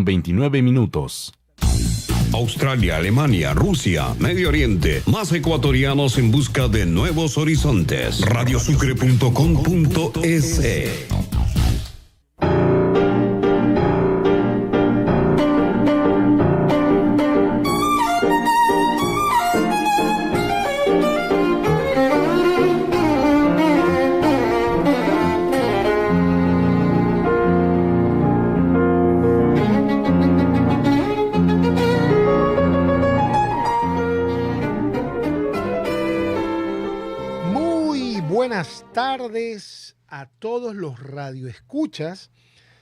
8:29. Australia, Alemania, Rusia, Medio Oriente, más ecuatorianos en busca de nuevos horizontes. Radiosucre.com.es. Buenas tardes a todos los radioescuchas,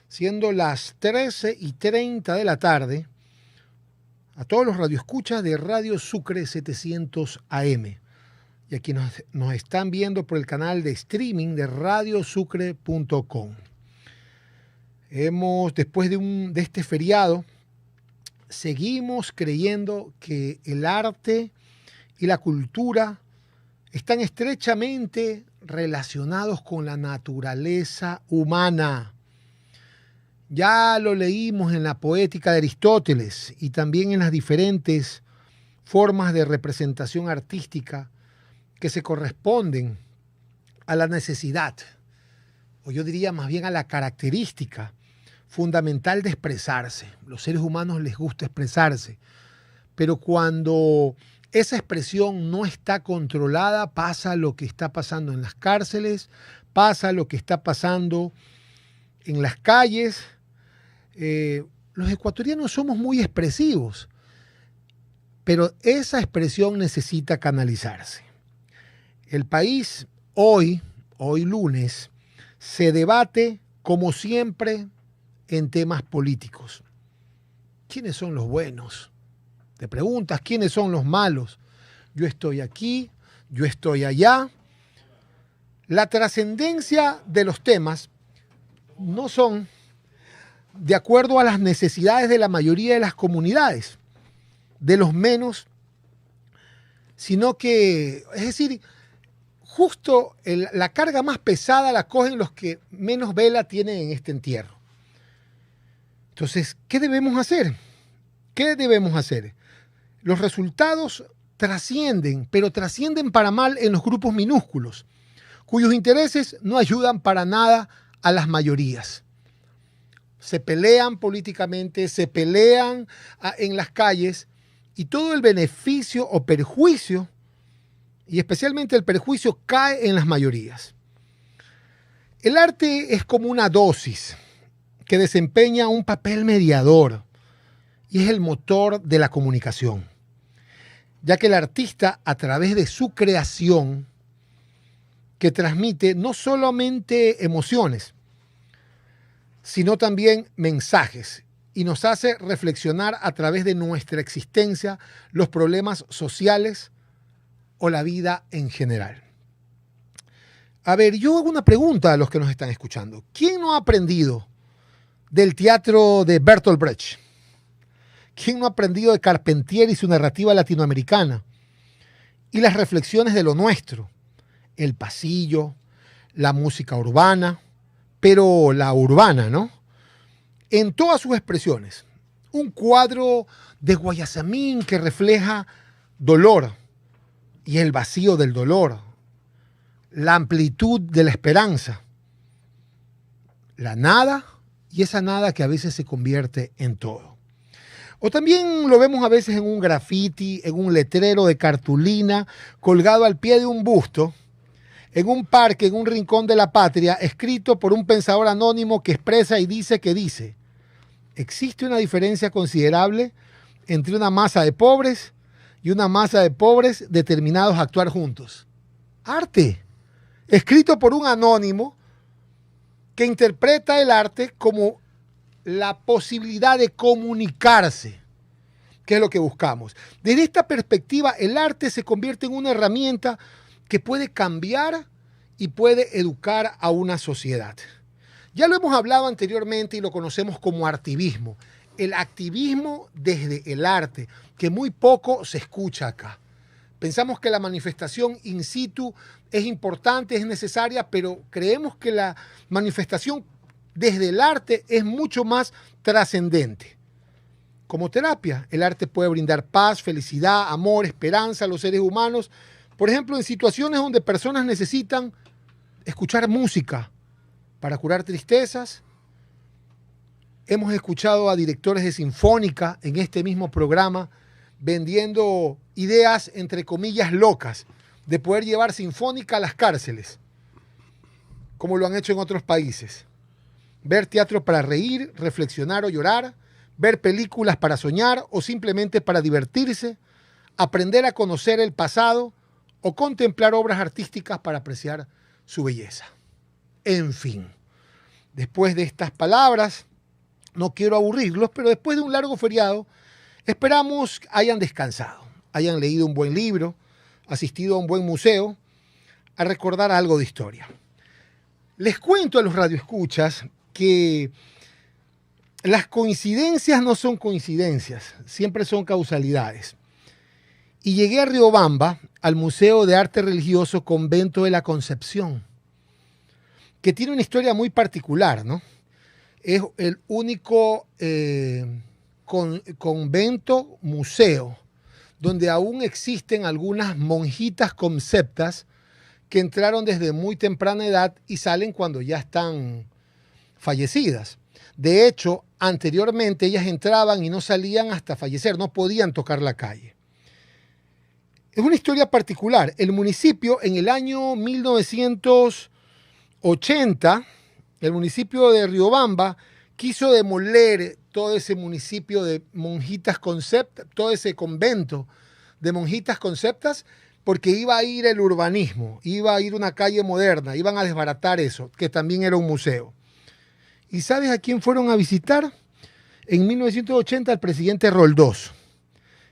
siendo las 13:30 de la tarde, a todos los radioescuchas de Radio Sucre 700 AM y a quienes nos están viendo por el canal de streaming de radiosucre.com. Después de este feriado, seguimos creyendo que el arte y la cultura están estrechamente relacionados con la naturaleza humana. Ya lo leímos en la poética de Aristóteles y también en las diferentes formas de representación artística que se corresponden a la necesidad, o yo diría más bien a la característica fundamental de expresarse. Los seres humanos les gusta expresarse, pero cuando esa expresión no está controlada, pasa lo que está pasando en las cárceles, pasa lo que está pasando en las calles. Los ecuatorianos somos muy expresivos, pero esa expresión necesita canalizarse. El país hoy lunes, se debate como siempre en temas políticos. ¿Quiénes son los buenos? Te preguntas quiénes son los malos. Yo estoy aquí, yo estoy allá. La trascendencia de los temas no son de acuerdo a las necesidades de la mayoría de las comunidades, de los menos, sino que, es decir, justo la carga más pesada la cogen los que menos vela tienen en este entierro. Entonces, ¿qué debemos hacer? ¿Qué debemos hacer? Los resultados trascienden, pero trascienden para mal en los grupos minúsculos, cuyos intereses no ayudan para nada a las mayorías. Se pelean políticamente, se pelean en las calles y todo el beneficio o perjuicio, y especialmente el perjuicio, cae en las mayorías. El arte es como una dosis que desempeña un papel mediador y es el motor de la comunicación, ya que el artista, a través de su creación, que transmite no solamente emociones, sino también mensajes, y nos hace reflexionar a través de nuestra existencia los problemas sociales o la vida en general. A ver, yo hago una pregunta a los que nos están escuchando. ¿Quién no ha aprendido del teatro de Bertolt Brecht? ¿Quién no ha aprendido de Carpentier y su narrativa latinoamericana? Y las reflexiones de lo nuestro, el pasillo, la música urbana, pero la urbana, ¿no? En todas sus expresiones. Un cuadro de Guayasamín que refleja dolor y el vacío del dolor, la amplitud de la esperanza, la nada y esa nada que a veces se convierte en todo. O también lo vemos a veces en un grafiti, en un letrero de cartulina colgado al pie de un busto, en un parque, en un rincón de la patria, escrito por un pensador anónimo que expresa y dice que dice: existe una diferencia considerable entre una masa de pobres y una masa de pobres determinados a actuar juntos. Arte, escrito por un anónimo que interpreta el arte como la posibilidad de comunicarse, que es lo que buscamos. Desde esta perspectiva, el arte se convierte en una herramienta que puede cambiar y puede educar a una sociedad. Ya lo hemos hablado anteriormente y lo conocemos como activismo. El activismo desde el arte, que muy poco se escucha acá. Pensamos que la manifestación in situ es importante, es necesaria, pero creemos que la manifestación desde el arte es mucho más trascendente. como terapia. El arte puede brindar paz, felicidad, amor, esperanza a los seres humanos. Por ejemplo, en situaciones donde personas necesitan escuchar música para curar tristezas. Hemos escuchado a directores de sinfónica en este mismo programa vendiendo ideas, entre comillas, locas, de poder llevar sinfónica a las cárceles, como lo han hecho en otros países. Ver teatro para reír, reflexionar o llorar, ver películas para soñar o simplemente para divertirse, aprender a conocer el pasado o contemplar obras artísticas para apreciar su belleza. En fin, después de estas palabras, no quiero aburrirlos, pero después de un largo feriado, esperamos hayan descansado, hayan leído un buen libro, asistido a un buen museo, a recordar algo de historia. Les cuento a los radioescuchas que las coincidencias no son coincidencias, siempre son causalidades. Y llegué a Riobamba, al Museo de Arte Religioso Convento de la Concepción, que tiene una historia muy particular, ¿no? Es el único convento museo donde aún existen algunas monjitas conceptas que entraron desde muy temprana edad y salen cuando ya están fallecidas. De hecho, anteriormente ellas entraban y no salían hasta fallecer, no podían tocar la calle. Es una historia particular. El municipio en el año 1980, el municipio de Riobamba quiso demoler todo ese municipio de monjitas conceptas, todo ese convento de monjitas conceptas, porque iba a ir el urbanismo, iba a ir una calle moderna, iban a desbaratar eso, que también era un museo. ¿Y sabes a quién fueron a visitar? En 1980 al presidente Roldós,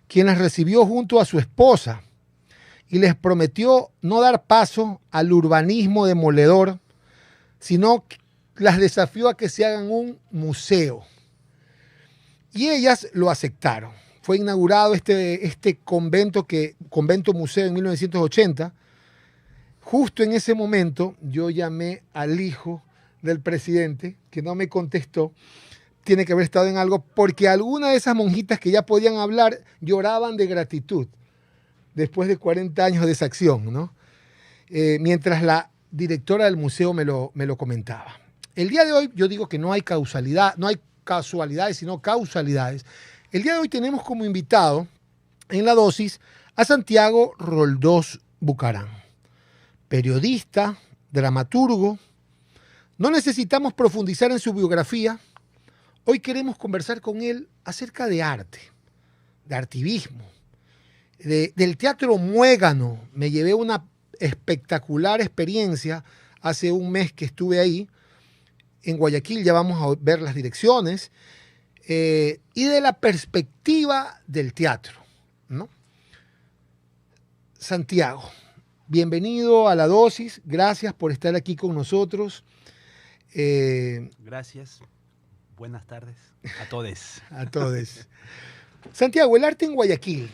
quien las recibió junto a su esposa y les prometió no dar paso al urbanismo demoledor, sino que las desafió a que se hagan un museo. Y ellas lo aceptaron. Fue inaugurado este convento museo en 1980. Justo en ese momento yo llamé al hijo del presidente, que no me contestó. Tiene que haber estado en algo, porque algunas de esas monjitas que ya podían hablar lloraban de gratitud después de 40 años de esa acción, ¿no? Mientras la directora del museo me lo comentaba. El día de hoy yo digo que no hay casualidades, sino causalidades. El día de hoy tenemos como invitado en la dosis a Santiago Roldós Bucarán, periodista, dramaturgo. No necesitamos profundizar en su biografía. Hoy queremos conversar con él acerca de arte, de artivismo, del teatro muégano. Me llevé una espectacular experiencia hace un mes que estuve ahí. En Guayaquil ya vamos a ver las direcciones y de la perspectiva del teatro, ¿no? Santiago, bienvenido a La Dosis. Gracias por estar aquí con nosotros. Gracias. Buenas tardes a todos. A todos. Santiago, el arte en Guayaquil.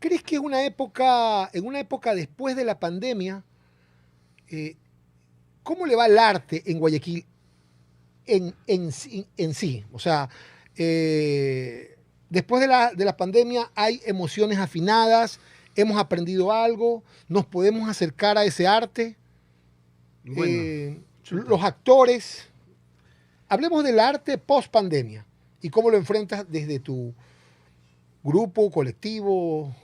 ¿Crees que en una época después de la pandemia, cómo le va el arte en Guayaquil en sí? O sea, después de la pandemia hay emociones afinadas, hemos aprendido algo, nos podemos acercar a ese arte. Bueno, los actores. Hablemos del arte post pandemia y cómo lo enfrentas desde tu grupo, colectivo.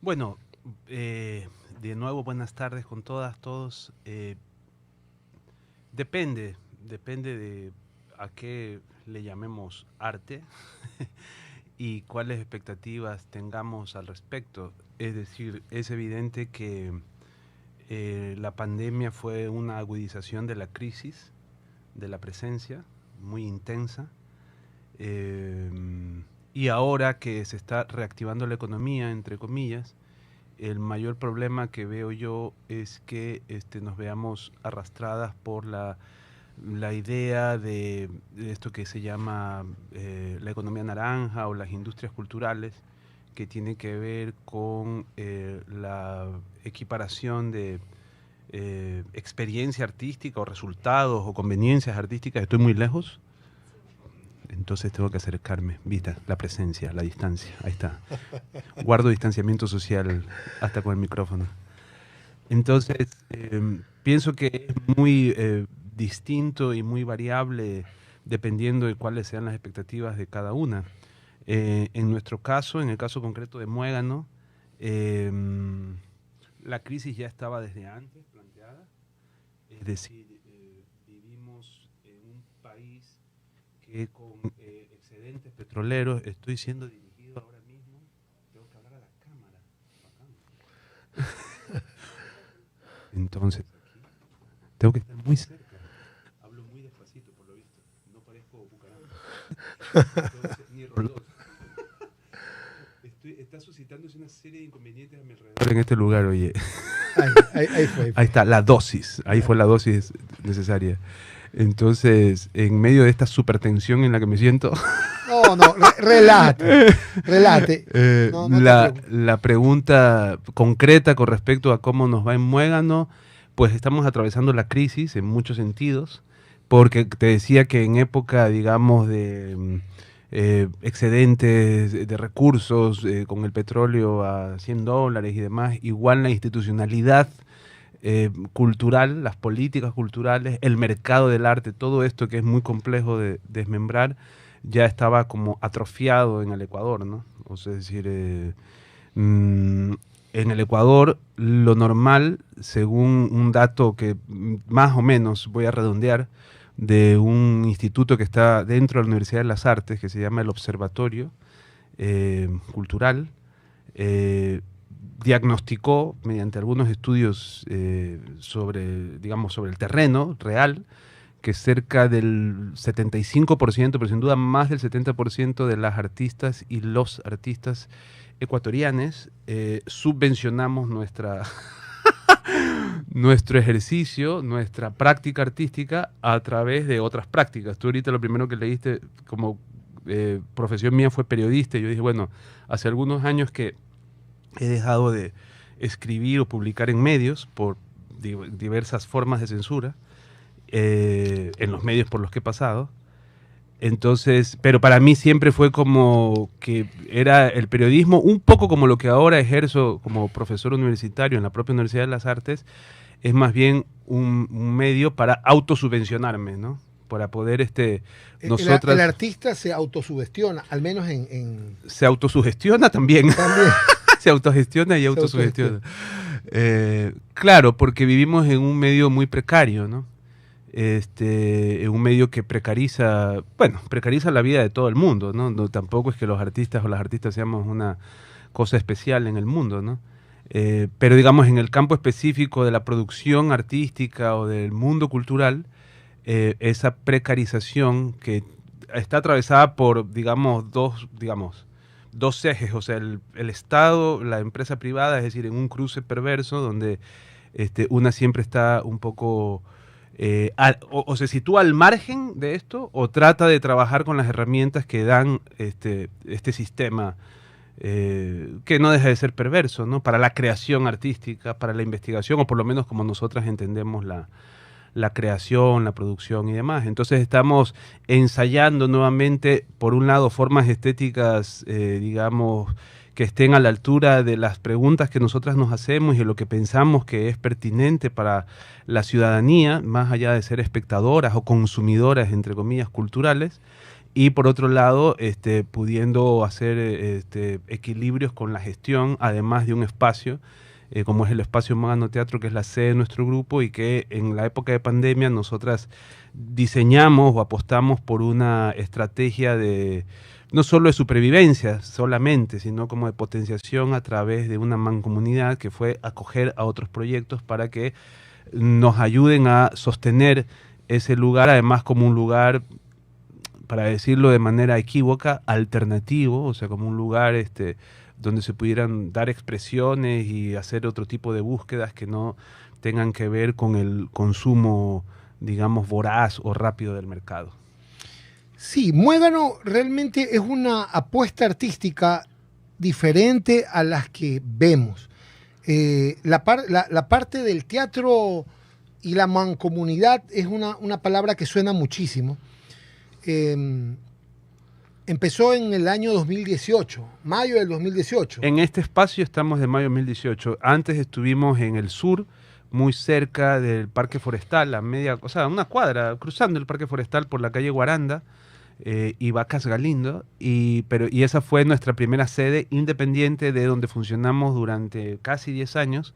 Bueno, de nuevo buenas tardes con todas, todos. Depende de a qué le llamemos arte y cuáles expectativas tengamos al respecto. Es decir, es evidente que la pandemia fue una agudización de la crisis, de la presencia, muy intensa. Y ahora que se está reactivando la economía, entre comillas, el mayor problema que veo yo es que nos veamos arrastradas por la idea de esto que se llama la economía naranja o las industrias culturales, que tiene que ver con la equiparación de experiencia artística o resultados o conveniencias artísticas. ¿Estoy muy lejos? entonces tengo que acercarme. Vista, la presencia, la distancia, ahí está. Guardo distanciamiento social hasta con el micrófono. Entonces, pienso que es muy distinto y muy variable dependiendo de cuáles sean las expectativas de cada una. En nuestro caso, en el caso concreto de Muégano, la crisis ya estaba desde antes planteada, es decir, vivimos en un país que con excedentes petroleros, estoy siendo dirigido ahora mismo, tengo que hablar a la cámara. Entonces, aquí tengo que estar muy cerca. Hablo muy despacito, por lo visto. No parezco Bucaramanga. Entonces, ni Rolón. Está suscitándose una serie de inconvenientes a mi alrededor en este lugar, oye. Ahí fue. Ahí está, la dosis. Ahí fue la dosis necesaria. Entonces, en medio de esta supertensión en la que me siento... No, relate. La pregunta concreta con respecto a cómo nos va en Muégano, pues estamos atravesando la crisis en muchos sentidos, porque te decía que en época, digamos, de excedentes de recursos, con el petróleo a $100 y demás, igual la institucionalidad cultural, las políticas culturales, el mercado del arte, todo esto que es muy complejo de desmembrar, ya estaba como atrofiado en el Ecuador, ¿no? O sea, es decir, en el Ecuador lo normal, según un dato que más o menos voy a redondear, de un instituto que está dentro de la Universidad de las Artes, que se llama el Observatorio Cultural, diagnosticó mediante algunos estudios sobre, digamos, sobre el terreno real, que cerca del 75%, pero sin duda más del 70% de las artistas y los artistas ecuatorianos subvencionamos nuestro ejercicio, nuestra práctica artística a través de otras prácticas. Tú ahorita lo primero que leíste como profesión mía fue periodista, y yo dije, bueno, hace algunos años que he dejado de escribir o publicar en medios por diversas formas de censura, en los medios por los que he pasado. Entonces, pero para mí siempre fue como que era el periodismo, un poco como lo que ahora ejerzo como profesor universitario en la propia Universidad de las Artes, es más bien un medio para autosubvencionarme, ¿no? Para poder nosotras... El artista se autosugestiona, al menos en... Se autosugestiona también. Se autogestiona y autosugestiona. Claro, porque vivimos en un medio muy precario, ¿no? En un medio que precariza la vida de todo el mundo, ¿no? No, tampoco es que los artistas o las artistas seamos una cosa especial en el mundo, ¿no? Pero digamos, en el campo específico de la producción artística o del mundo cultural, esa precarización que está atravesada por, digamos, dos ejes, o sea, el Estado, la empresa privada, es decir, en un cruce perverso donde una siempre está un poco... o se sitúa al margen de esto o trata de trabajar con las herramientas que dan este sistema que no deja de ser perverso, ¿no? Para la creación artística, para la investigación, o por lo menos como nosotras entendemos la creación, la producción y demás. Entonces estamos ensayando nuevamente, por un lado, formas estéticas, digamos, que estén a la altura de las preguntas que nosotras nos hacemos y de lo que pensamos que es pertinente para la ciudadanía, más allá de ser espectadoras o consumidoras, entre comillas, culturales, y por otro lado, pudiendo hacer equilibrios con la gestión, además de un espacio, como es el espacio Muégano Teatro, que es la sede de nuestro grupo, y que en la época de pandemia nosotras diseñamos o apostamos por una estrategia de no solo de supervivencia solamente, sino como de potenciación a través de una mancomunidad que fue acoger a otros proyectos para que nos ayuden a sostener ese lugar, además como un lugar, para decirlo de manera equívoca, alternativo, o sea, como un lugar donde se pudieran dar expresiones y hacer otro tipo de búsquedas que no tengan que ver con el consumo, digamos, voraz o rápido del mercado. Sí, Muégano realmente es una apuesta artística diferente a las que vemos. La parte del teatro y la mancomunidad es una palabra que suena muchísimo. empezó en el año 2018, mayo del 2018. En este espacio estamos de mayo de 2018. Antes estuvimos en el sur, muy cerca del Parque Forestal, una cuadra, cruzando el Parque Forestal por la calle Guaranda y Vacas Galindo, y esa fue nuestra primera sede independiente de donde funcionamos durante casi 10 años,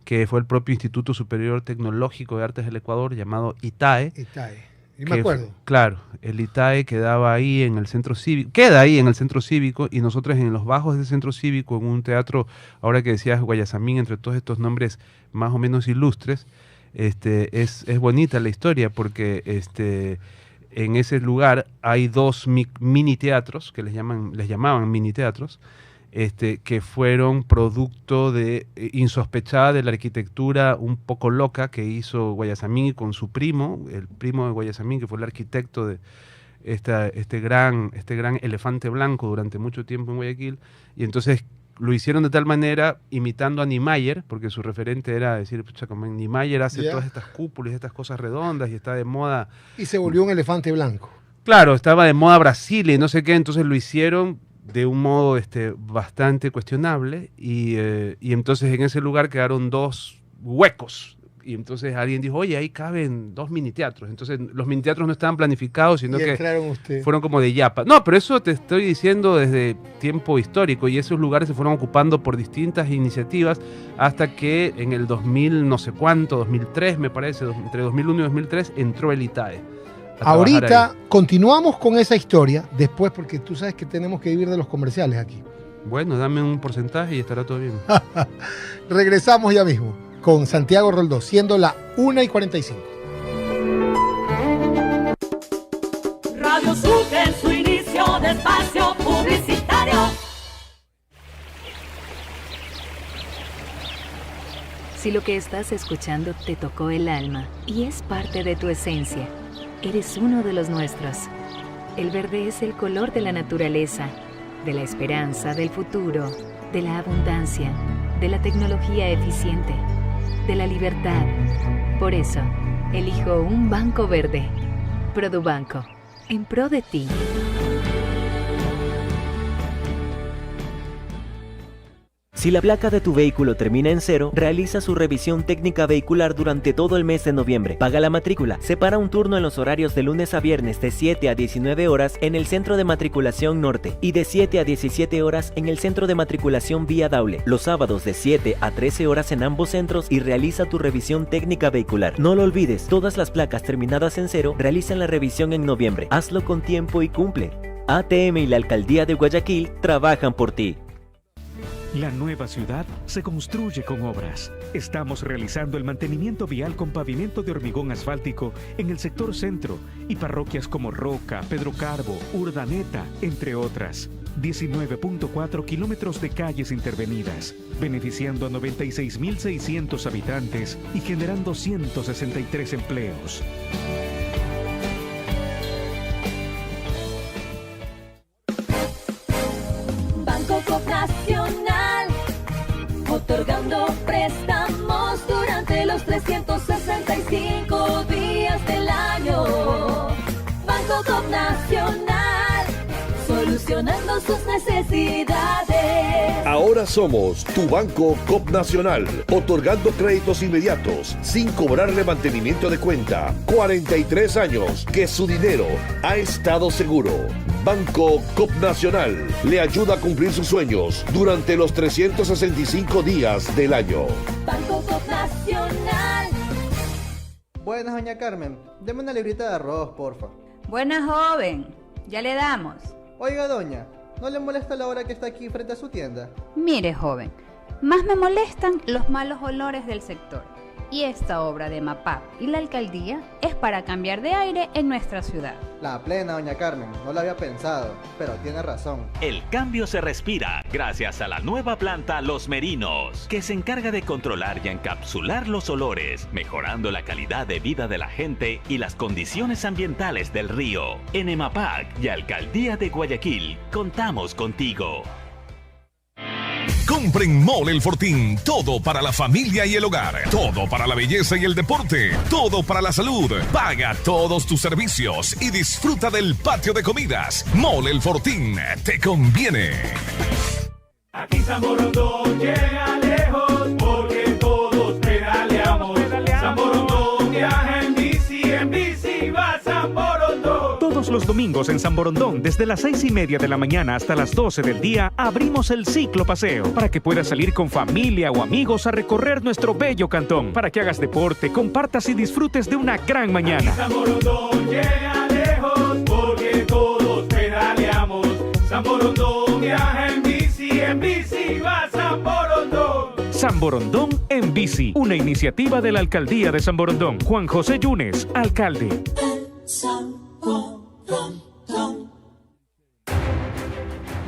que fue el propio Instituto Superior Tecnológico de Artes del Ecuador, llamado ITAE. Y me acuerdo. Claro, el ITAE queda ahí en el centro cívico, y nosotros en los bajos del centro cívico, en un teatro, ahora que decías Guayasamín, entre todos estos nombres más o menos ilustres, es bonita la historia, porque en ese lugar hay dos mini teatros, que les llamaban mini teatros, que fueron producto de insospechada de la arquitectura un poco loca que hizo Guayasamín con su primo, el primo de Guayasamín, que fue el arquitecto de este gran elefante blanco durante mucho tiempo en Guayaquil, y entonces lo hicieron de tal manera, imitando a Niemeyer, porque su referente era decir, pucha, como Niemeyer hace todas estas cúpulas, estas cosas redondas, y está de moda. Y se volvió un elefante blanco. Claro, estaba de moda Brasil y no sé qué, entonces lo hicieron de un modo bastante cuestionable, y entonces en ese lugar quedaron dos huecos, y entonces alguien dijo, oye, ahí caben dos mini teatros. Entonces los mini teatros no estaban planificados, sino que fueron como de yapa. No, pero eso te estoy diciendo desde tiempo histórico, y esos lugares se fueron ocupando por distintas iniciativas hasta que en el 2000 no sé cuánto, 2003 me parece, entre 2001 y 2003 entró el ITAE. Ahorita continuamos con esa historia después, porque tú sabes que tenemos que vivir de los comerciales aquí. Bueno, dame un porcentaje y estará todo bien. Regresamos ya mismo con Santiago Roldós, siendo la 1:45. Radio Sucre en su inicio de espacio publicitario. Si lo que estás escuchando te tocó el alma y es parte de tu esencia, eres uno de los nuestros. El verde es el color de la naturaleza, de la esperanza, del futuro, de la abundancia, de la tecnología eficiente, de la libertad. Por eso, elijo un banco verde. Produbanco, en pro de ti. Si la placa de tu vehículo termina en 0, realiza su revisión técnica vehicular durante todo el mes de noviembre. Paga la matrícula. Separa un turno en los horarios de lunes a viernes de 7 a 19 horas en el Centro de Matriculación Norte y de 7 a 17 horas en el Centro de Matriculación Vía Daule. Los sábados de 7 a 13 horas en ambos centros y realiza tu revisión técnica vehicular. No lo olvides, todas las placas terminadas en 0 realizan la revisión en noviembre. Hazlo con tiempo y cumple. ATM y la Alcaldía de Guayaquil trabajan por ti. La nueva ciudad se construye con obras. Estamos realizando el mantenimiento vial con pavimento de hormigón asfáltico en el sector centro y parroquias como Roca, Pedro Carbo, Urdaneta, entre otras. 19.4 kilómetros de calles intervenidas, beneficiando a 96.600 habitantes y generando 163 empleos. Banco Nacional, otorgando préstamos durante los 365 días del año. Banco Nacional, solucionando sus necesidades. Ahora somos tu Banco Coop Nacional, otorgando créditos inmediatos, sin cobrarle mantenimiento de cuenta. 43 años que su dinero ha estado seguro. Banco Coop Nacional le ayuda a cumplir sus sueños durante los 365 días del año. Banco Coop Nacional. Buenas, doña Carmen. Deme una librita de arroz, porfa. Buenas, joven. Ya le damos. Oiga, doña, ¿no le molesta la hora que está aquí frente a su tienda? Mire, joven, más me molestan los malos olores del sector. Y esta obra de MAPAC y la alcaldía es para cambiar de aire en nuestra ciudad. La plena, doña Carmen, no lo había pensado, pero tiene razón. El cambio se respira gracias a la nueva planta Los Merinos, que se encarga de controlar y encapsular los olores, mejorando la calidad de vida de la gente y las condiciones ambientales del río. En EMAPAC y Alcaldía de Guayaquil, contamos contigo. compre en Mall El Fortín. Todo para la familia y el hogar. Todo para la belleza y el deporte. Todo para la salud. Paga todos tus servicios y disfruta del patio de comidas. Mall El Fortín. Te conviene. Aquí San Borondón llega lejos porque todos pedaleamos. San Borondón viaja en bici va San Borondón. Todos los domingos en San Borondón, desde las 6:30 de la mañana hasta las 12 del día, abrimos el ciclo paseo para que puedas salir con familia o amigos a recorrer nuestro bello cantón, para que hagas deporte, compartas y disfrutes de una gran mañana. Aquí San Borondón llega lejos porque todos pedaleamos. San Borondón viaja en bici va San Borondón. San Borondón en bici, una iniciativa de la Alcaldía de San Borondón. Juan José Yunes, alcalde.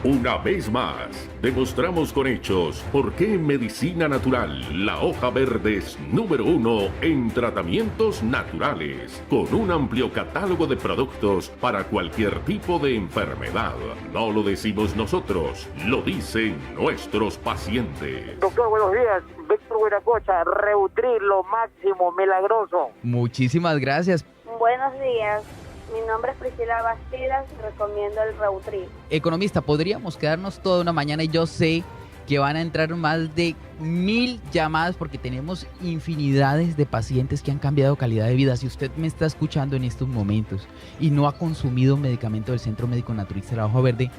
Una vez más, demostramos con hechos por qué en medicina natural la hoja verde es número 1 en tratamientos naturales, con un amplio catálogo de productos para cualquier tipo de enfermedad. No lo decimos nosotros, lo dicen nuestros pacientes. Doctor, buenos días. Víctor Huiracocha, Reutril, lo máximo, milagroso. Muchísimas gracias. Buenos días. Mi nombre es Priscila Bastidas y recomiendo el Reutril. Economista, podríamos quedarnos toda una mañana y yo sé que van a entrar más de 1000 llamadas porque tenemos infinidades de pacientes que han cambiado calidad de vida. Si usted me está escuchando en estos momentos y no ha consumido medicamento del Centro Médico Naturista La Hoja Verde,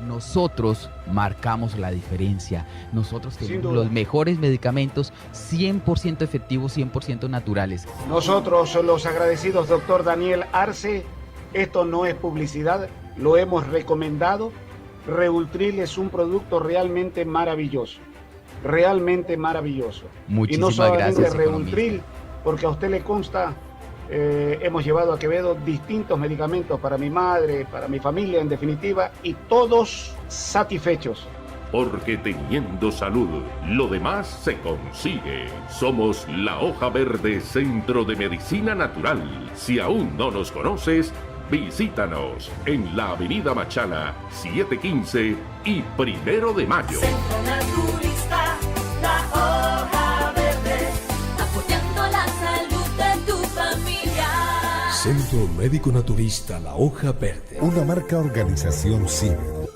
nosotros marcamos la diferencia. Nosotros tenemos los mejores medicamentos 100% efectivos, 100% naturales. Nosotros, los agradecidos, doctor Daniel Arce, esto no es publicidad, lo hemos recomendado. Reultril es un producto realmente maravilloso, realmente maravilloso. Muchísimas y no solamente gracias, Reultril, porque a usted le consta, hemos llevado a Quevedo distintos medicamentos para mi madre, para mi familia en definitiva, y todos satisfechos. Porque teniendo salud, lo demás se consigue. Somos La Hoja Verde Centro de Medicina Natural. Si aún no nos conoces, visítanos en la Avenida Machala, 715 y 1 de Mayo. Centro Naturista, La Hoja Verde, apoyando la salud de tu familia. Centro Médico Naturista La Hoja Verde, una marca organización CIBER.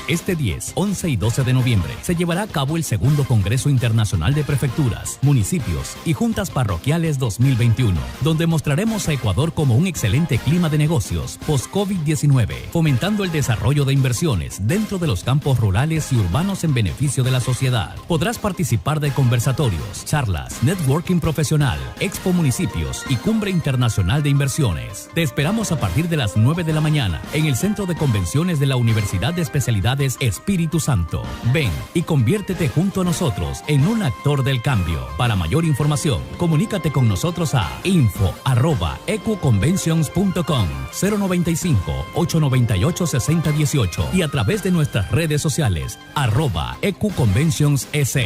Este 10, 11 y 12 de noviembre se llevará a cabo el segundo Congreso Internacional de Prefecturas, Municipios y Juntas Parroquiales 2021, donde mostraremos a Ecuador como un excelente clima de negocios post-COVID-19, fomentando el desarrollo de inversiones dentro de los campos rurales y urbanos en beneficio de la sociedad. Podrás participar de conversatorios, charlas, networking profesional, expo municipios y cumbre internacional de inversiones. Te esperamos a partir de las 9 de la mañana en el Centro de Convenciones de la Universidad de Especialidades Espíritu Santo. Ven y conviértete junto a nosotros en un actor del cambio. Para mayor información, comunícate con nosotros a info@ecuconventions.com 095-898-6018 y a través de nuestras redes sociales @ecuconventionsS.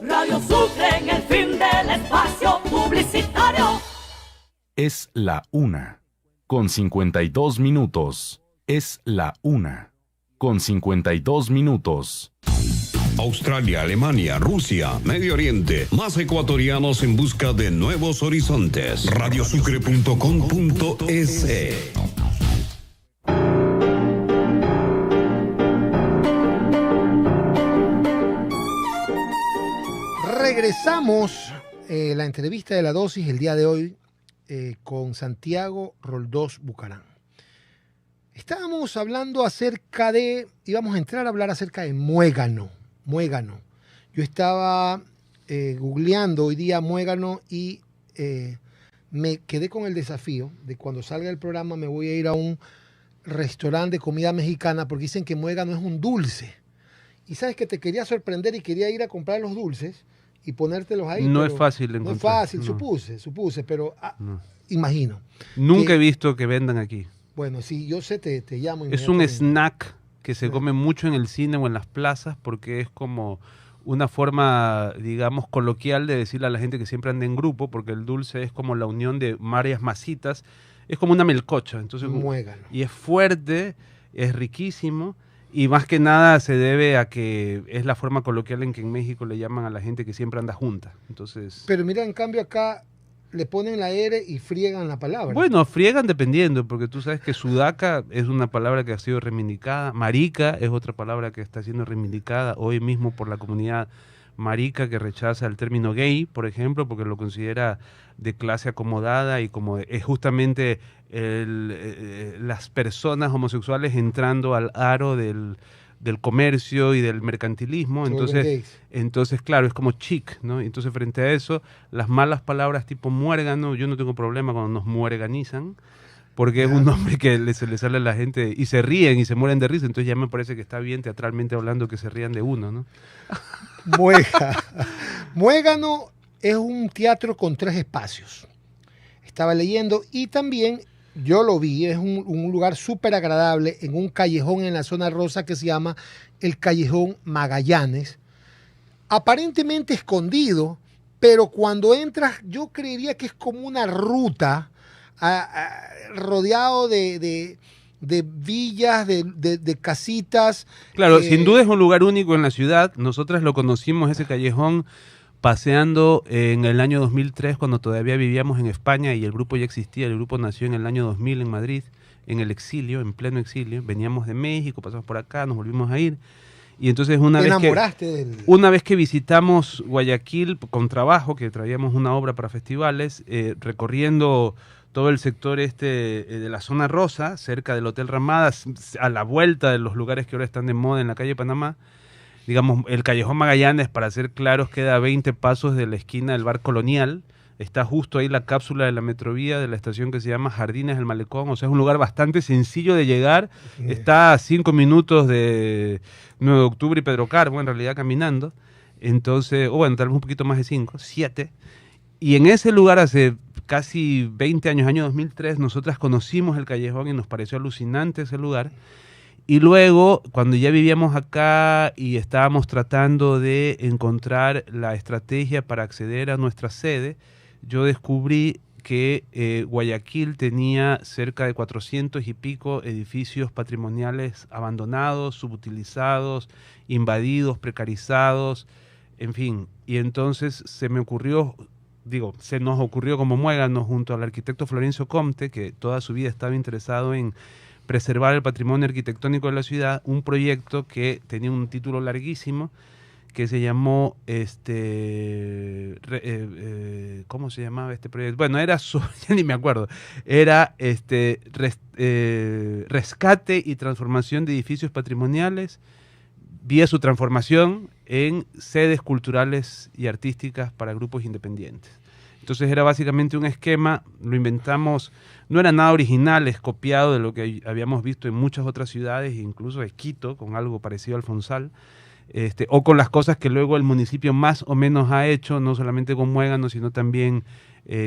Radio Sucre en el fin del espacio publicitario. Es la 1:52. Es la 1:52. Australia, Alemania, Rusia, Medio Oriente, más ecuatorianos en busca de nuevos horizontes. Radiosucre.com.es. Regresamos la entrevista de la dosis el día de hoy con Santiago Roldós Bucarán. Estábamos hablando íbamos a entrar a hablar acerca de muégano. Yo estaba googleando hoy día muégano y me quedé con el desafío de cuando salga el programa me voy a ir a un restaurante de comida mexicana porque dicen que muégano es un dulce. Y sabes que te quería sorprender y quería ir a comprar los dulces y ponértelos ahí. No es fácil de encontrar. No es fácil, no. supuse, pero imagino. Nunca he visto que vendan aquí. Bueno, si yo sé, te llamo. Es un snack que se come mucho en el cine o en las plazas porque es como una forma, digamos, coloquial de decirle a la gente que siempre anda en grupo, porque el dulce es como la unión de varias masitas. Es como una melcocha. Entonces, muégano. Y es fuerte. es riquísimo. Y más que nada se debe a que es la forma coloquial en que en México le llaman a la gente que siempre anda junta. Entonces, Pero mira, en cambio acá le ponen la R y friegan la palabra. bueno, friegan dependiendo, porque tú sabes que sudaca es una palabra que ha sido reivindicada, marica es otra palabra que está siendo reivindicada hoy mismo por la comunidad marica, que rechaza el término gay, por ejemplo, porque lo considera de clase acomodada y como es justamente las personas homosexuales entrando al aro del comercio y del mercantilismo. Entonces, claro, es como chic, ¿no? Entonces, frente a eso, las malas palabras tipo muérgano, yo no tengo problema cuando nos muerganizan, porque es un nombre que se le sale a la gente y se ríen y se mueren de risa. Entonces ya me parece que está bien teatralmente hablando que se rían de uno, ¿no? Muégano es un teatro con 3 espacios. Estaba leyendo y también yo lo vi, es un lugar súper agradable en un callejón en la zona rosa que se llama el Callejón Magallanes. Aparentemente escondido, pero cuando entras yo creería que es como una ruta rodeado de villas, de casitas. Claro, sin duda es un lugar único en la ciudad. Nosotras lo conocimos, ese callejón, paseando en el año 2003, cuando todavía vivíamos en España y el grupo ya existía. El grupo nació en el año 2000 en Madrid, en el exilio, en pleno exilio. Veníamos de México, pasamos por acá, nos volvimos a ir. Y entonces una vez que visitamos Guayaquil con trabajo, que traíamos una obra para festivales, recorriendo todo el sector de la zona rosa, cerca del Hotel Ramada, a la vuelta de los lugares que ahora están de moda en la calle Panamá. Digamos, el Callejón Magallanes, para ser claros, queda a 20 pasos de la esquina del Bar Colonial. Está justo ahí la cápsula de la Metrovía de la estación que se llama Jardines del Malecón. O sea, es un lugar bastante sencillo de llegar. Está a 5 minutos de 9 de octubre y Pedro Carbo, en realidad, caminando. Entonces, o bueno, tal vez un poquito más de 5, 7. Y en ese lugar, hace casi 20 años, año 2003, nosotras conocimos el callejón y nos pareció alucinante ese lugar. Y luego, cuando ya vivíamos acá y estábamos tratando de encontrar la estrategia para acceder a nuestra sede, yo descubrí que Guayaquil tenía cerca de 400 y pico edificios patrimoniales abandonados, subutilizados, invadidos, precarizados, en fin. Y entonces se nos ocurrió como muégano junto al arquitecto Florencio Comte, que toda su vida estaba interesado en preservar el patrimonio arquitectónico de la ciudad, un proyecto que tenía un título larguísimo que se llamó ¿cómo se llamaba este proyecto? Bueno, era ya ni me acuerdo. Era rescate y transformación de edificios patrimoniales vía su transformación en sedes culturales y artísticas para grupos independientes. Entonces era básicamente un esquema, lo inventamos, no era nada original, es copiado de lo que habíamos visto en muchas otras ciudades, incluso de Quito, con algo parecido al Fonsal, o con las cosas que luego el municipio más o menos ha hecho, no solamente con Muégano, sino también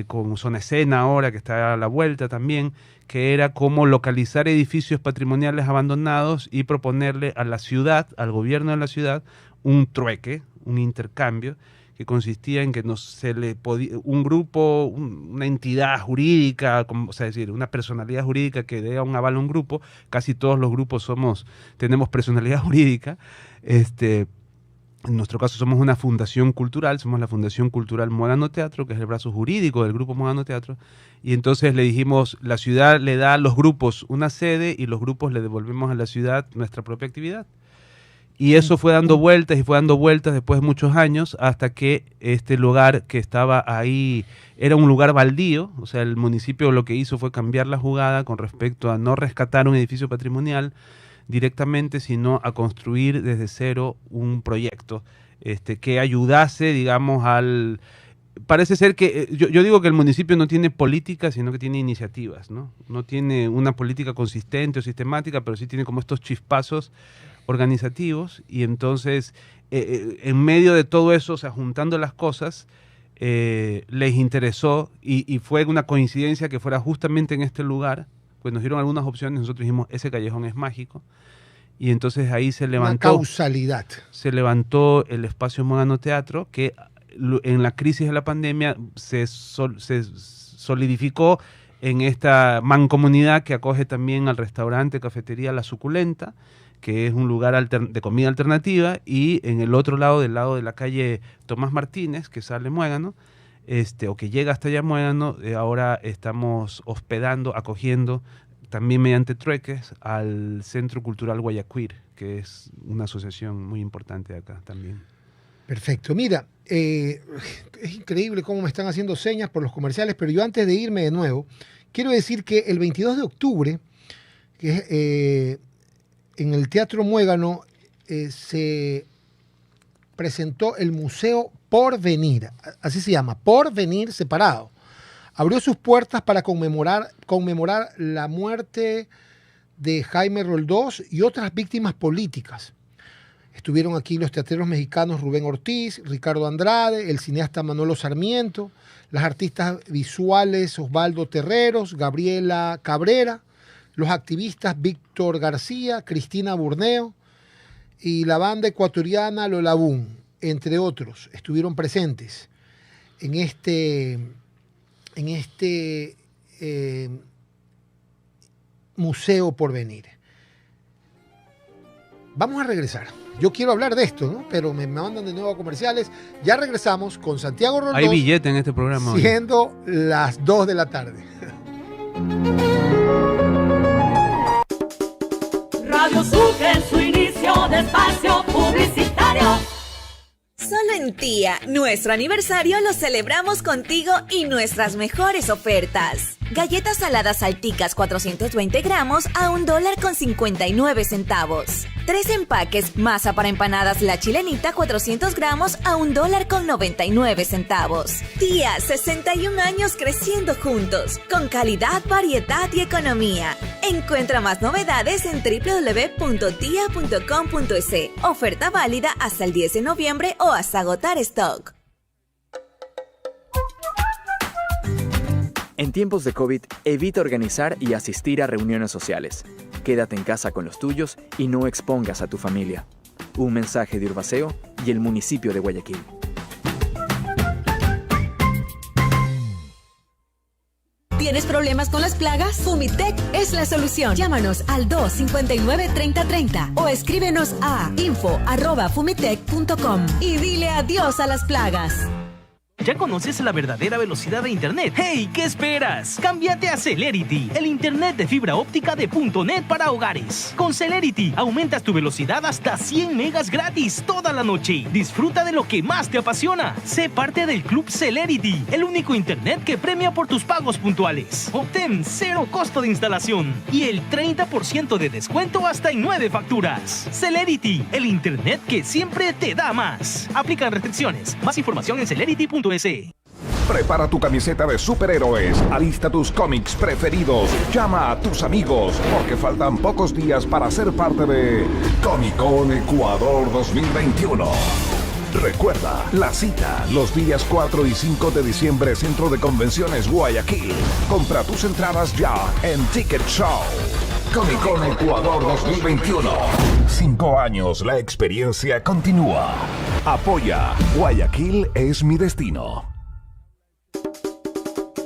con Zona Escena ahora, que está a la vuelta también, que era como localizar edificios patrimoniales abandonados y proponerle a la ciudad, al gobierno de la ciudad, un trueque, un intercambio, que consistía en que un grupo, una entidad jurídica, o sea, es decir, una personalidad jurídica que dé un aval a un grupo. Casi todos los grupos tenemos personalidad jurídica. En nuestro caso somos una fundación cultural, somos la Fundación Cultural Muégano Teatro, que es el brazo jurídico del grupo Muégano Teatro. Y entonces le dijimos, la ciudad le da a los grupos una sede y los grupos le devolvemos a la ciudad nuestra propia actividad. Y eso fue dando vueltas y fue dando vueltas después de muchos años, hasta que este lugar que estaba ahí era un lugar baldío. O sea, el municipio lo que hizo fue cambiar la jugada con respecto a no rescatar un edificio patrimonial directamente, sino a construir desde cero un proyecto que ayudase, digamos, Parece ser que, yo digo que el municipio no tiene política, sino que tiene iniciativas, ¿no? No tiene una política consistente o sistemática, pero sí tiene como estos chispazos organizativos. Y entonces, en medio de todo eso, o sea, juntando las cosas, les interesó y fue una coincidencia que fuera justamente en este lugar. Pues nos dieron algunas opciones, nosotros dijimos, ese callejón es mágico. Y entonces ahí se levantó... Una causalidad. Se levantó el espacio Muégano Teatro, que en la crisis de la pandemia se solidificó en esta mancomunidad que acoge también al restaurante, cafetería La Suculenta, que es un lugar de comida alternativa, y en el otro lado, del lado de la calle Tomás Martínez, que sale Muégano, o que llega hasta allá Muégano, ahora estamos acogiendo también mediante trueques al Centro Cultural Guayaquil, que es una asociación muy importante acá también. Perfecto. Mira, es increíble cómo me están haciendo señas por los comerciales, pero yo antes de irme de nuevo, quiero decir que el 22 de octubre, que en el Teatro Muégano, se presentó el Museo Porvenir, así se llama, Porvenir separado. Abrió sus puertas para conmemorar la muerte de Jaime Roldós y otras víctimas políticas. Estuvieron aquí los teatreros mexicanos Rubén Ortiz, Ricardo Andrade, el cineasta Manolo Sarmiento, las artistas visuales Osvaldo Terreros, Gabriela Cabrera, los activistas Víctor García, Cristina Burneo y la banda ecuatoriana Lolabún, entre otros, estuvieron presentes en este Museo Porvenir. Vamos a regresar. Yo quiero hablar de esto, ¿no? Pero me mandan de nuevo a comerciales. Ya regresamos con Santiago Roldós. Hay billete en este programa hoy. Siendo las 2 de la tarde. Radio Sucre en su inicio de espacio publicitario. Solo en Tía, nuestro aniversario lo celebramos contigo y nuestras mejores ofertas. Galletas saladas Salticas 420 gramos a $1.59. 3 empaques masa para empanadas La Chilenita 400 gramos a $1.99. Tía, 61 años creciendo juntos, con calidad, variedad y economía. Encuentra más novedades en www.tia.com.es. Oferta válida hasta el 10 de noviembre o hasta agotar stock. En tiempos de COVID, evita organizar y asistir a reuniones sociales. Quédate en casa con los tuyos y no expongas a tu familia. Un mensaje de Urbaceo y el municipio de Guayaquil. ¿Tienes problemas con las plagas? Fumitec es la solución. Llámanos al 259-3030 o escríbenos a info@fumitec.com y dile adiós a las plagas. ¿Ya conoces la verdadera velocidad de Internet? ¡Hey! ¿Qué esperas? Cámbiate a Celerity, el Internet de fibra óptica de .net para hogares. Con Celerity, aumentas tu velocidad hasta 100 megas gratis toda la noche. Disfruta de lo que más te apasiona. Sé parte del Club Celerity, el único Internet que premia por tus pagos puntuales. Obtén 0 costo de instalación y el 30% de descuento hasta en 9 facturas. Celerity, el Internet que siempre te da más. Aplican restricciones. Más información en celerity.es. Prepara tu camiseta de superhéroes, alista tus cómics preferidos, llama a tus amigos, porque faltan pocos días para ser parte de Comic Con Ecuador 2021. Recuerda, la cita, los días 4 y 5 de diciembre, Centro de Convenciones Guayaquil. Compra tus entradas ya en Ticket Show. Comic Con Ecuador 2021. 5 años, la experiencia continúa. Apoya, Guayaquil es mi destino.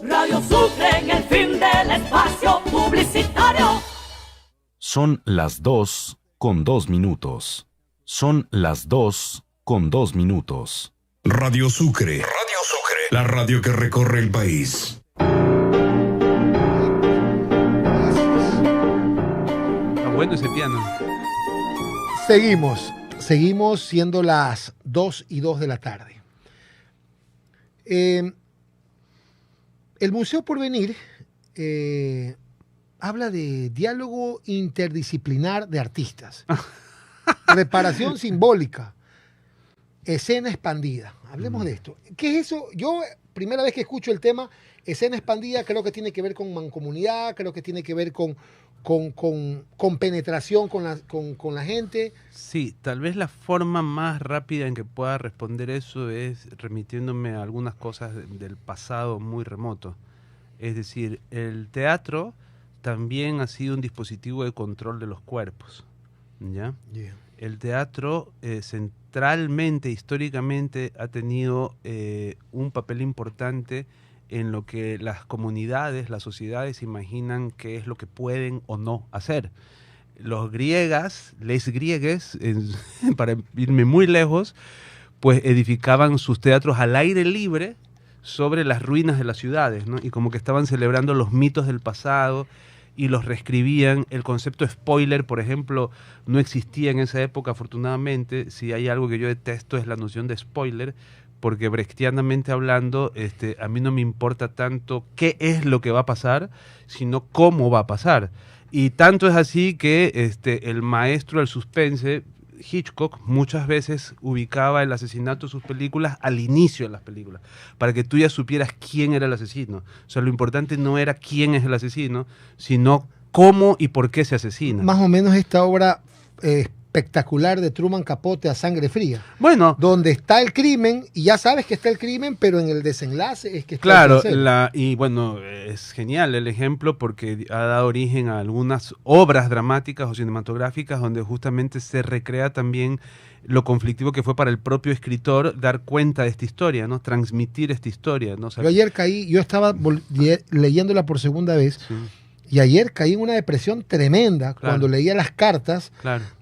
Radio Sucre en el fin del espacio publicitario. Son las 2:02. Son las 2:02. Radio Sucre. Radio Sucre. La radio que recorre el país. Bueno ese piano. Seguimos siendo las 2:02 de la tarde. El Museo Porvenir habla de diálogo interdisciplinar de artistas, reparación simbólica, escena expandida. Hablemos de esto. ¿Qué es eso? Yo, primera vez que escucho el tema escena expandida, creo que tiene que ver con mancomunidad, creo que tiene que ver con penetración con la gente. Sí, tal vez la forma más rápida en que pueda responder eso es remitiéndome a algunas cosas del pasado muy remoto. Es decir, el teatro también ha sido un dispositivo de control de los cuerpos, ¿ya? Yeah. El teatro centralmente, históricamente, ha tenido un papel importante en lo que las comunidades, las sociedades imaginan qué es lo que pueden o no hacer. Los griegas, les griegues, para irme muy lejos, pues edificaban sus teatros al aire libre sobre las ruinas de las ciudades, ¿no? Y como que estaban celebrando los mitos del pasado y los reescribían. El concepto spoiler, por ejemplo, no existía en esa época, afortunadamente. Si hay algo que yo detesto es la noción de spoiler, porque brechtianamente hablando, a mí no me importa tanto qué es lo que va a pasar, sino cómo va a pasar. Y tanto es así que el maestro del suspense, Hitchcock, muchas veces ubicaba el asesinato de sus películas al inicio de las películas, para que tú ya supieras quién era el asesino. O sea, lo importante no era quién es el asesino, sino cómo y por qué se asesina. Más o menos esta obra espectacular de Truman Capote, A Sangre Fría. Bueno. Donde está el crimen, y ya sabes que está el crimen, pero en el desenlace es que está claro, el placer. Y bueno, es genial el ejemplo porque ha dado origen a algunas obras dramáticas o cinematográficas donde justamente se recrea también lo conflictivo que fue para el propio escritor dar cuenta de esta historia, ¿no? Transmitir esta historia, ¿no? O sea, yo ayer caí, yo estaba leyéndola por segunda vez, sí. Y ayer caí en una depresión tremenda cuando leía las cartas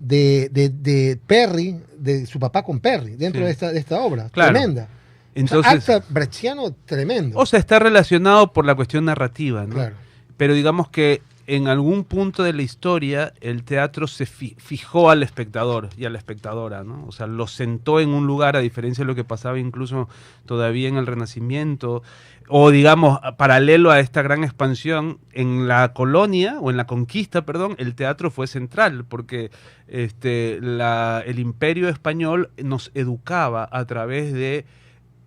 de Perry, de su papá con Perry, dentro de esta obra. Tremenda. Entonces, o sea, acta brechtiano tremendo. O sea, está relacionado por la cuestión narrativa, ¿no? Claro. Pero digamos que en algún punto de la historia el teatro se fijó al espectador y a la espectadora, ¿no? O sea, lo sentó en un lugar, a diferencia de lo que pasaba incluso todavía en el Renacimiento, o digamos, paralelo a esta gran expansión, en la colonia, o en la conquista, perdón, el teatro fue central, porque el Imperio Español nos educaba a través de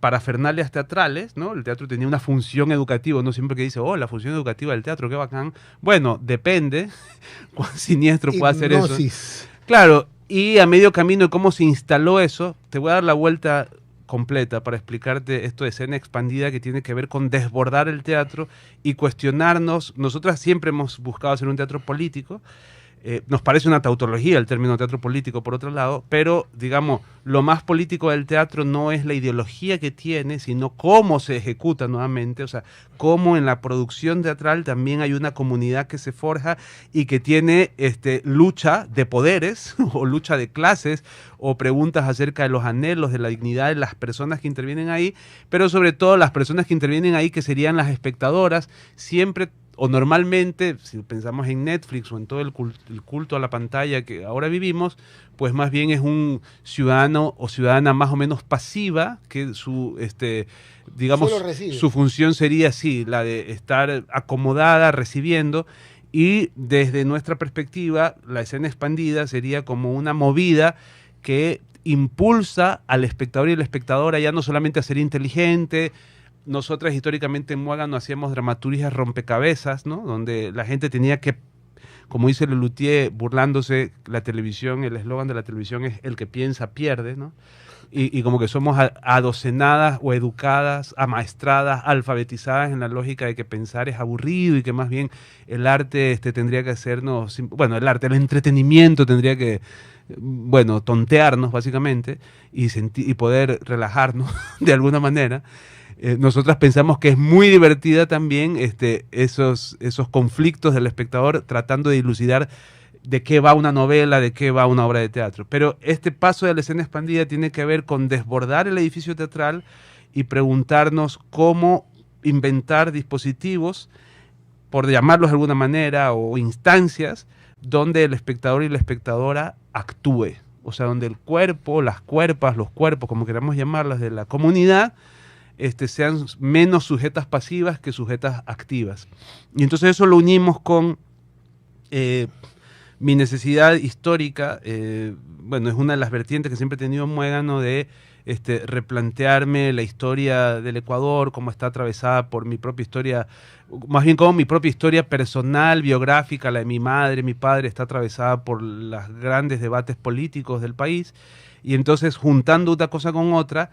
parafernalias teatrales, ¿no? El teatro tenía una función educativa, no siempre que dice, la función educativa del teatro, qué bacán. Bueno, depende cuán siniestro puede ser eso. Claro, y a medio camino de cómo se instaló eso, te voy a dar la vuelta completa para explicarte esto de escena expandida que tiene que ver con desbordar el teatro y cuestionarnos. Nosotras siempre hemos buscado hacer un teatro político. Nos parece una tautología el término teatro político, por otro lado, pero, digamos, lo más político del teatro no es la ideología que tiene, sino cómo se ejecuta nuevamente, o sea, cómo en la producción teatral también hay una comunidad que se forja y que tiene lucha de poderes o lucha de clases o preguntas acerca de los anhelos, de la dignidad de las personas que intervienen ahí, pero sobre todo las personas que intervienen ahí, que serían las espectadoras, siempre o normalmente, si pensamos en Netflix o en todo el culto a la pantalla que ahora vivimos, pues más bien es un ciudadano o ciudadana más o menos pasiva, que su función sería así, la de estar acomodada, recibiendo, y desde nuestra perspectiva, la escena expandida sería como una movida que impulsa al espectador y la espectadora ya no solamente a ser inteligente. Nosotras históricamente en Muégano hacíamos dramaturgias rompecabezas, ¿no? Donde la gente tenía que, como dice Lelutier, burlándose, la televisión, el eslogan de la televisión es el que piensa pierde, ¿no? Y como que somos adocenadas o educadas, amaestradas, alfabetizadas en la lógica de que pensar es aburrido y que más bien el arte tendría que hacernos, bueno, el entretenimiento tendría que, tontearnos básicamente y poder relajarnos de alguna manera. Nosotras pensamos que es muy divertida también esos conflictos del espectador tratando de dilucidar de qué va una novela, de qué va una obra de teatro. Pero este paso de la escena expandida tiene que ver con desbordar el edificio teatral y preguntarnos cómo inventar dispositivos, por llamarlos de alguna manera, o instancias donde el espectador y la espectadora actúe. O sea, donde el cuerpo, las cuerpas, los cuerpos, como queramos llamarlas, de la comunidad, sean menos sujetas pasivas que sujetas activas. Y entonces eso lo unimos con mi necesidad histórica, es una de las vertientes que siempre he tenido en Muégano de replantearme la historia del Ecuador, cómo está atravesada por mi propia historia, más bien como mi propia historia personal, biográfica, la de mi madre, mi padre, está atravesada por los grandes debates políticos del país, y entonces juntando una cosa con otra,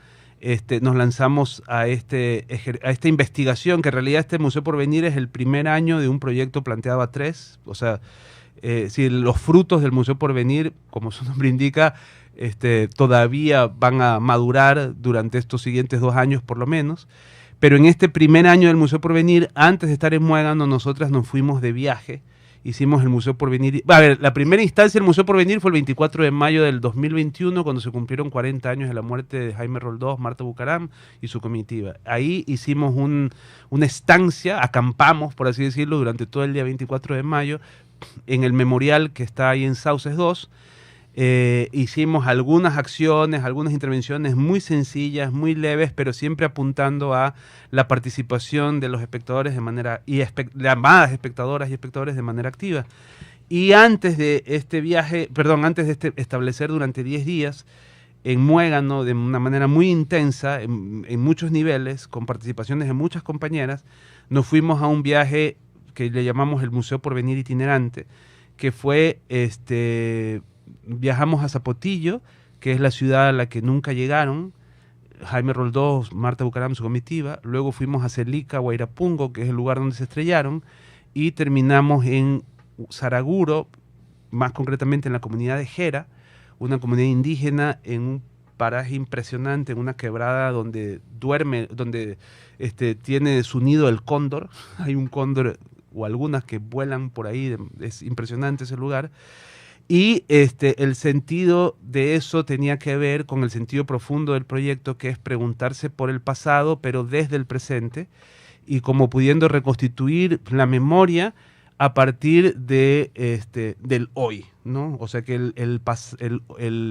nos lanzamos a esta investigación, que en realidad este Museo Porvenir es el primer año de un proyecto planteado a 3, o sea, si los frutos del Museo Porvenir, como su nombre indica, todavía van a madurar durante estos siguientes 2 años por lo menos, Pero en este primer año del Museo Porvenir, antes de estar en Muégano, nosotras nos fuimos de viaje. Hicimos el Museo Porvenir. A ver, la primera instancia del Museo Porvenir fue el 24 de mayo del 2021, cuando se cumplieron 40 años de la muerte de Jaime Roldós, Marta Bucaram y su comitiva. Ahí hicimos una estancia, acampamos, por así decirlo, durante todo el día 24 de mayo, en el memorial que está ahí en Sauces 2. Hicimos algunas acciones, algunas intervenciones muy sencillas, muy leves, pero siempre apuntando a la participación de los espectadores de manera, llamadas espectadoras y espectadores de manera activa. Y antes de este viaje, antes de establecer durante 10 días en Muégano, de una manera muy intensa, en muchos niveles, con participaciones de muchas compañeras, nos fuimos a un viaje que le llamamos el Museo Porvenir Itinerante, que fue viajamos a Zapotillo, que es la ciudad a la que nunca llegaron Jaime Roldós, Marta Bucaram, su comitiva. Luego fuimos a Celica, Guairapungo, que es el lugar donde se estrellaron, y terminamos en Saraguro, más concretamente en la comunidad de Jera, una comunidad indígena en un paraje impresionante, en una quebrada donde tiene su nido el cóndor. Hay un cóndor o algunas que vuelan por ahí, es impresionante ese lugar. Y el sentido de eso tenía que ver con el sentido profundo del proyecto, que es preguntarse por el pasado, pero desde el presente, y como pudiendo reconstituir la memoria a partir del hoy, ¿no? O sea, que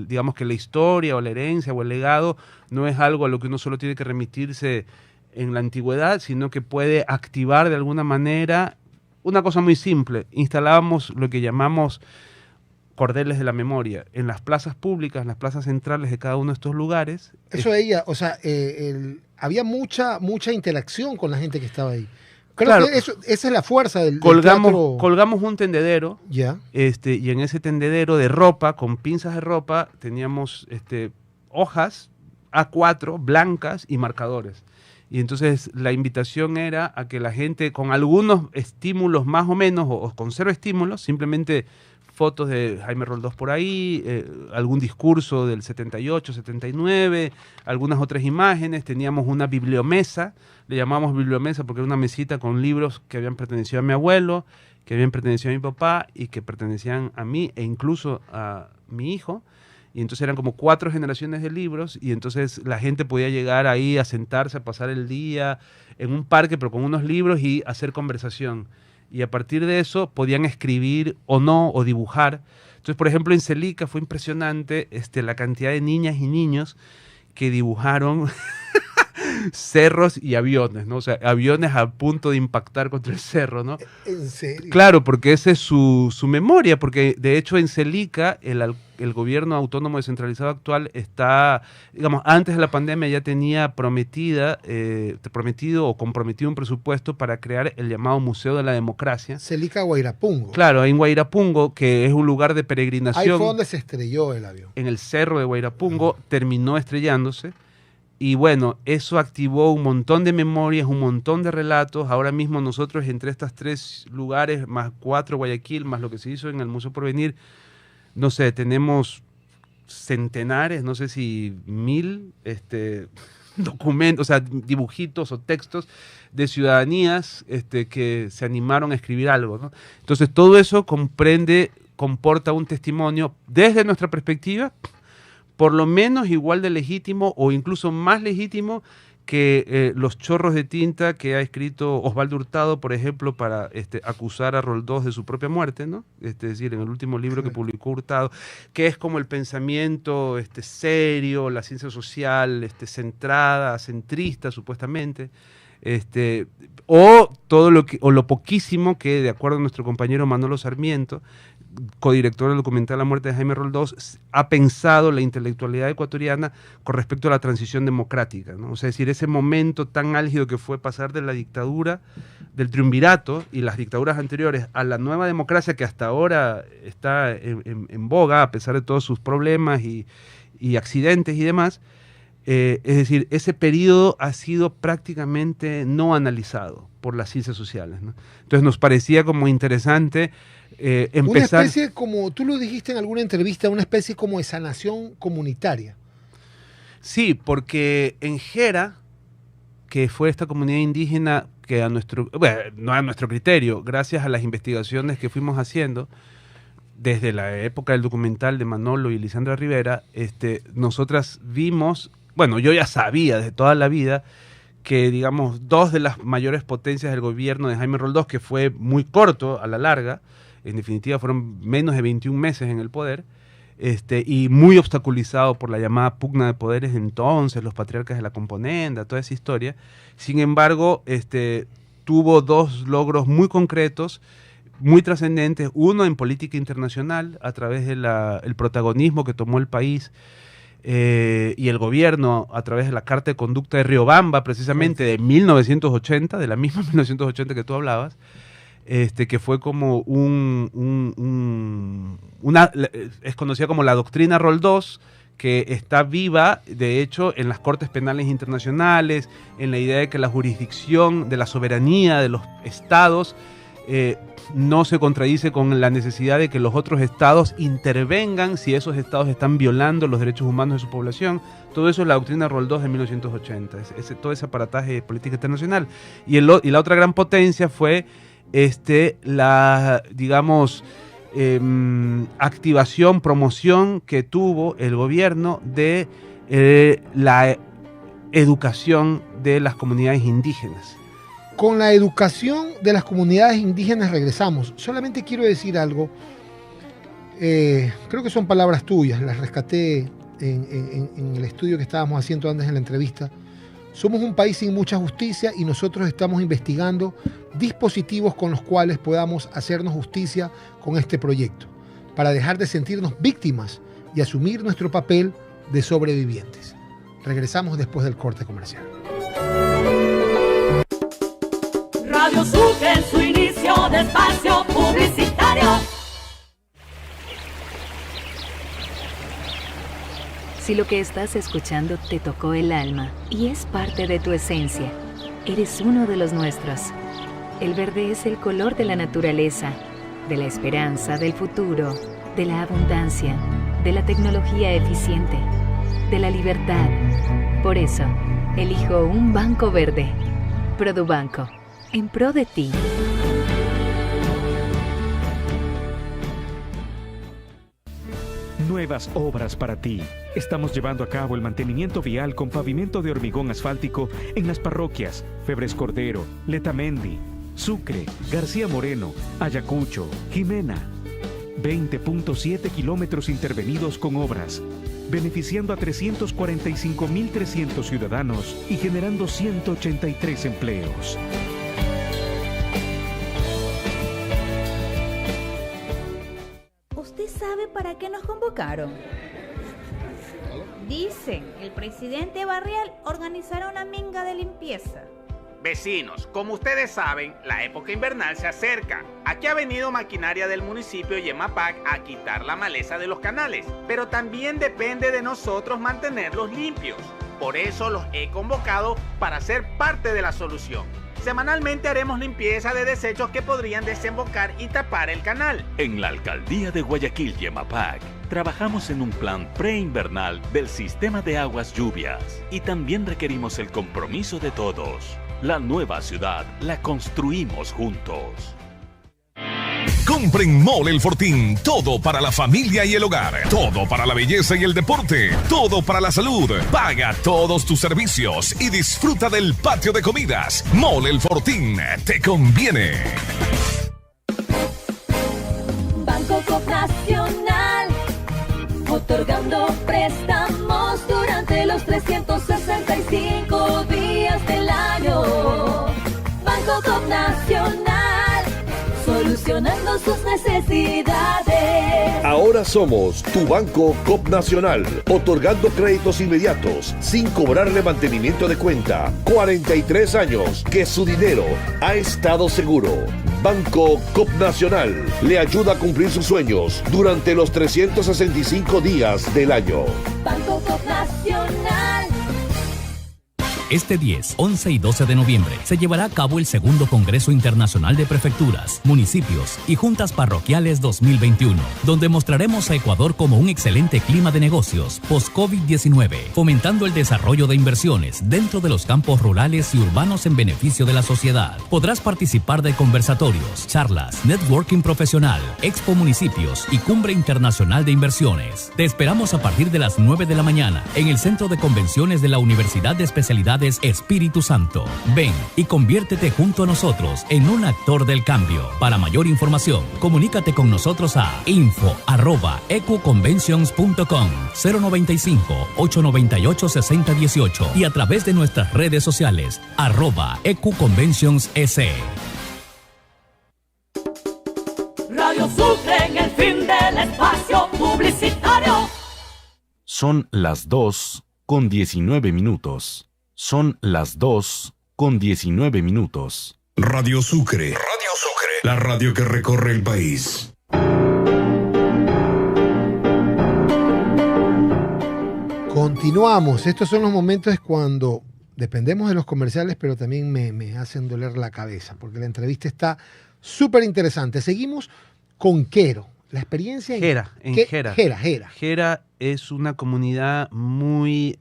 digamos que la historia o la herencia o el legado no es algo a lo que uno solo tiene que remitirse en la antigüedad, sino que puede activar de alguna manera una cosa muy simple. Instalábamos lo que llamamos cordeles de la memoria en las plazas públicas, en las plazas centrales de cada uno de estos lugares. Eso ella, o sea, había mucha interacción con la gente que estaba ahí. Creo Claro. que esa es la fuerza del teatro. Colgamos un tendedero, Ya. y en ese tendedero de ropa, con pinzas de ropa, teníamos hojas A4 blancas y marcadores. Y entonces la invitación era a que la gente, con algunos estímulos más o menos, o con cero estímulos, simplemente fotos de Jaime Roldós por ahí, algún discurso del 78, 79, algunas otras imágenes. Teníamos una bibliomesa, le llamamos bibliomesa porque era una mesita con libros que habían pertenecido a mi abuelo, que habían pertenecido a mi papá y que pertenecían a mí e incluso a mi hijo. Y entonces eran como 4 generaciones de libros, y entonces la gente podía llegar ahí a sentarse, a pasar el día en un parque, pero con unos libros, y hacer conversación. Y a partir de eso podían escribir o no, o dibujar. Entonces, por ejemplo, en Celica fue impresionante la cantidad de niñas y niños que dibujaron cerros y aviones, ¿no? O sea, aviones a punto de impactar contra el cerro, ¿no? ¿En serio? Claro, porque esa es su memoria, porque de hecho en Celica el gobierno autónomo descentralizado actual está, digamos, antes de la pandemia ya tenía prometido o comprometido un presupuesto para crear el llamado Museo de la Democracia. Celica, Guairapungo. Claro, en Guairapungo, que es un lugar de peregrinación. Ahí fue donde se estrelló el avión. En el cerro de Guairapungo, terminó estrellándose. Y bueno, eso activó un montón de memorias, un montón de relatos. Ahora mismo nosotros, entre estas 3 lugares, más 4 Guayaquil, más lo que se hizo en el Museo Porvenir, no sé, tenemos centenares, no sé si 1000 documentos, o sea, dibujitos o textos de ciudadanías que se animaron a escribir algo, ¿no? Entonces todo eso comporta un testimonio desde nuestra perspectiva, por lo menos igual de legítimo o incluso más legítimo que los chorros de tinta que ha escrito Osvaldo Hurtado, por ejemplo, para acusar a Roldós de su propia muerte, ¿no? Es decir, en el último libro que publicó Hurtado, que es como el pensamiento serio, la ciencia social centrada, centrista, supuestamente, o lo poquísimo que, de acuerdo a nuestro compañero Manolo Sarmiento, codirector del documental La muerte de Jaime Roldós, ha pensado la intelectualidad ecuatoriana con respecto a la transición democrática, ¿no? O sea, es decir, ese momento tan álgido que fue pasar de la dictadura, del triunvirato y las dictaduras anteriores, a la nueva democracia que hasta ahora está en boga, a pesar de todos sus problemas y accidentes y demás. Es decir, ese periodo ha sido prácticamente no analizado por las ciencias sociales, ¿no? Entonces nos parecía como interesante empezar... Una especie, como tú lo dijiste en alguna entrevista, una especie como de sanación comunitaria. Sí, porque en Jera, que fue esta comunidad indígena que no a nuestro criterio, gracias a las investigaciones que fuimos haciendo, desde la época del documental de Manolo y Lisandra Rivera, nosotras vimos, bueno, yo ya sabía desde toda la vida que, digamos, dos de las mayores potencias del gobierno de Jaime Roldós, que fue muy corto a la larga, en definitiva fueron menos de 21 meses en el poder, y muy obstaculizado por la llamada pugna de poderes entonces, los patriarcas de la componenda, toda esa historia. Sin embargo, tuvo dos logros muy concretos, muy trascendentes, uno en política internacional, a través del protagonismo que tomó el país y el gobierno a través de la Carta de Conducta de Riobamba, precisamente de 1980, de la misma 1980 que tú hablabas, que fue como es conocida como la doctrina Roldós, que está viva, de hecho, en las Cortes Penales Internacionales, en la idea de que la jurisdicción de la soberanía de los estados no se contradice con la necesidad de que los otros estados intervengan si esos estados están violando los derechos humanos de su población. Todo eso es la doctrina Roldós de 1980, todo ese aparataje de política internacional. Y la otra gran potencia fue la, digamos, activación, promoción que tuvo el gobierno de la educación de las comunidades indígenas. Con la educación de las comunidades indígenas regresamos. Solamente quiero decir algo. Creo que son palabras tuyas, las rescaté en el estudio que estábamos haciendo antes en la entrevista. Somos un país sin mucha justicia y nosotros estamos investigando dispositivos con los cuales podamos hacernos justicia con este proyecto, para dejar de sentirnos víctimas y asumir nuestro papel de sobrevivientes. Regresamos después del corte comercial. Radio Sucre en su inicio de espacio publicitario. Si lo que estás escuchando te tocó el alma y es parte de tu esencia, eres uno de los nuestros. El verde es el color de la naturaleza, de la esperanza, del futuro, de la abundancia, de la tecnología eficiente, de la libertad. Por eso, elijo un banco verde. Produbanco, en pro de ti. Nuevas obras para ti. Estamos llevando a cabo el mantenimiento vial con pavimento de hormigón asfáltico en las parroquias Febres Cordero, Letamendi, Sucre, García Moreno, Ayacucho, Jimena. 20.7 kilómetros intervenidos con obras, beneficiando a 345.300 ciudadanos y generando 183 empleos. ¿Usted sabe para qué nos convocaron? Dicen, el presidente Barrial organizará una minga de limpieza. Vecinos, como ustedes saben, la época invernal se acerca. Aquí ha venido maquinaria del municipio Yemapac a quitar la maleza de los canales, pero también depende de nosotros mantenerlos limpios. Por eso los he convocado para ser parte de la solución. Semanalmente haremos limpieza de desechos que podrían desembocar y tapar el canal. En la alcaldía de Guayaquil, Yemapac, trabajamos en un plan preinvernal del sistema de aguas lluvias y también requerimos el compromiso de todos. La nueva ciudad la construimos juntos. Compre en Mole El Fortín todo para la familia y el hogar, todo para la belleza y el deporte, todo para la salud. Paga todos tus servicios y disfruta del patio de comidas. Mole El Fortín, te conviene. Banco Coop Nacional, otorgando préstamos durante los 365 días del año. Banco Coop Nacional, solucionando sus necesidades. Ahora somos tu Banco Coop Nacional, otorgando créditos inmediatos, sin cobrarle mantenimiento de cuenta. 43 años que su dinero ha estado seguro. Banco Coop Nacional le ayuda a cumplir sus sueños durante los 365 días del año. Banco Coop Nacional. Este 10, 11 y 12 de noviembre se llevará a cabo el segundo Congreso Internacional de Prefecturas, Municipios y Juntas Parroquiales 2021, donde mostraremos a Ecuador como un excelente clima de negocios post-COVID-19, fomentando el desarrollo de inversiones dentro de los campos rurales y urbanos en beneficio de la sociedad. Podrás participar de conversatorios, charlas, networking profesional, expo municipios y cumbre internacional de inversiones. Te esperamos a partir de las 9 de la mañana en el Centro de Convenciones de la Universidad de Especialidades Espíritu Santo. Ven y conviértete junto a nosotros en un actor del cambio. Para mayor información, comunícate con nosotros a info@ecuconventions.com 095-898-6018 y a través de nuestras redes sociales @ecuconventionsS. Radio Sucre en el fin del espacio publicitario. Son las 2:19. Son las 2:19. Radio Sucre. La radio que recorre el país. Continuamos. Estos son los momentos cuando dependemos de los comerciales, pero también me hacen doler la cabeza, porque la entrevista está súper interesante. Seguimos con Quero. La experiencia en Gera. Gera. Gera es una comunidad muy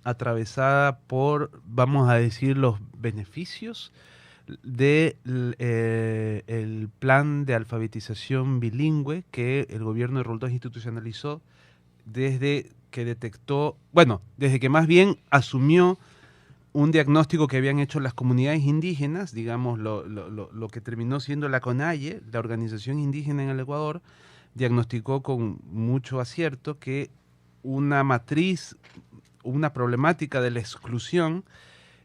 atravesada por, vamos a decir, los beneficios del el plan de alfabetización bilingüe que el gobierno de Roldós institucionalizó desde que detectó, desde que más bien asumió un diagnóstico que habían hecho las comunidades indígenas, digamos, lo que terminó siendo la CONAIE, la organización indígena en el Ecuador, diagnosticó con mucho acierto que una matriz, una problemática de la exclusión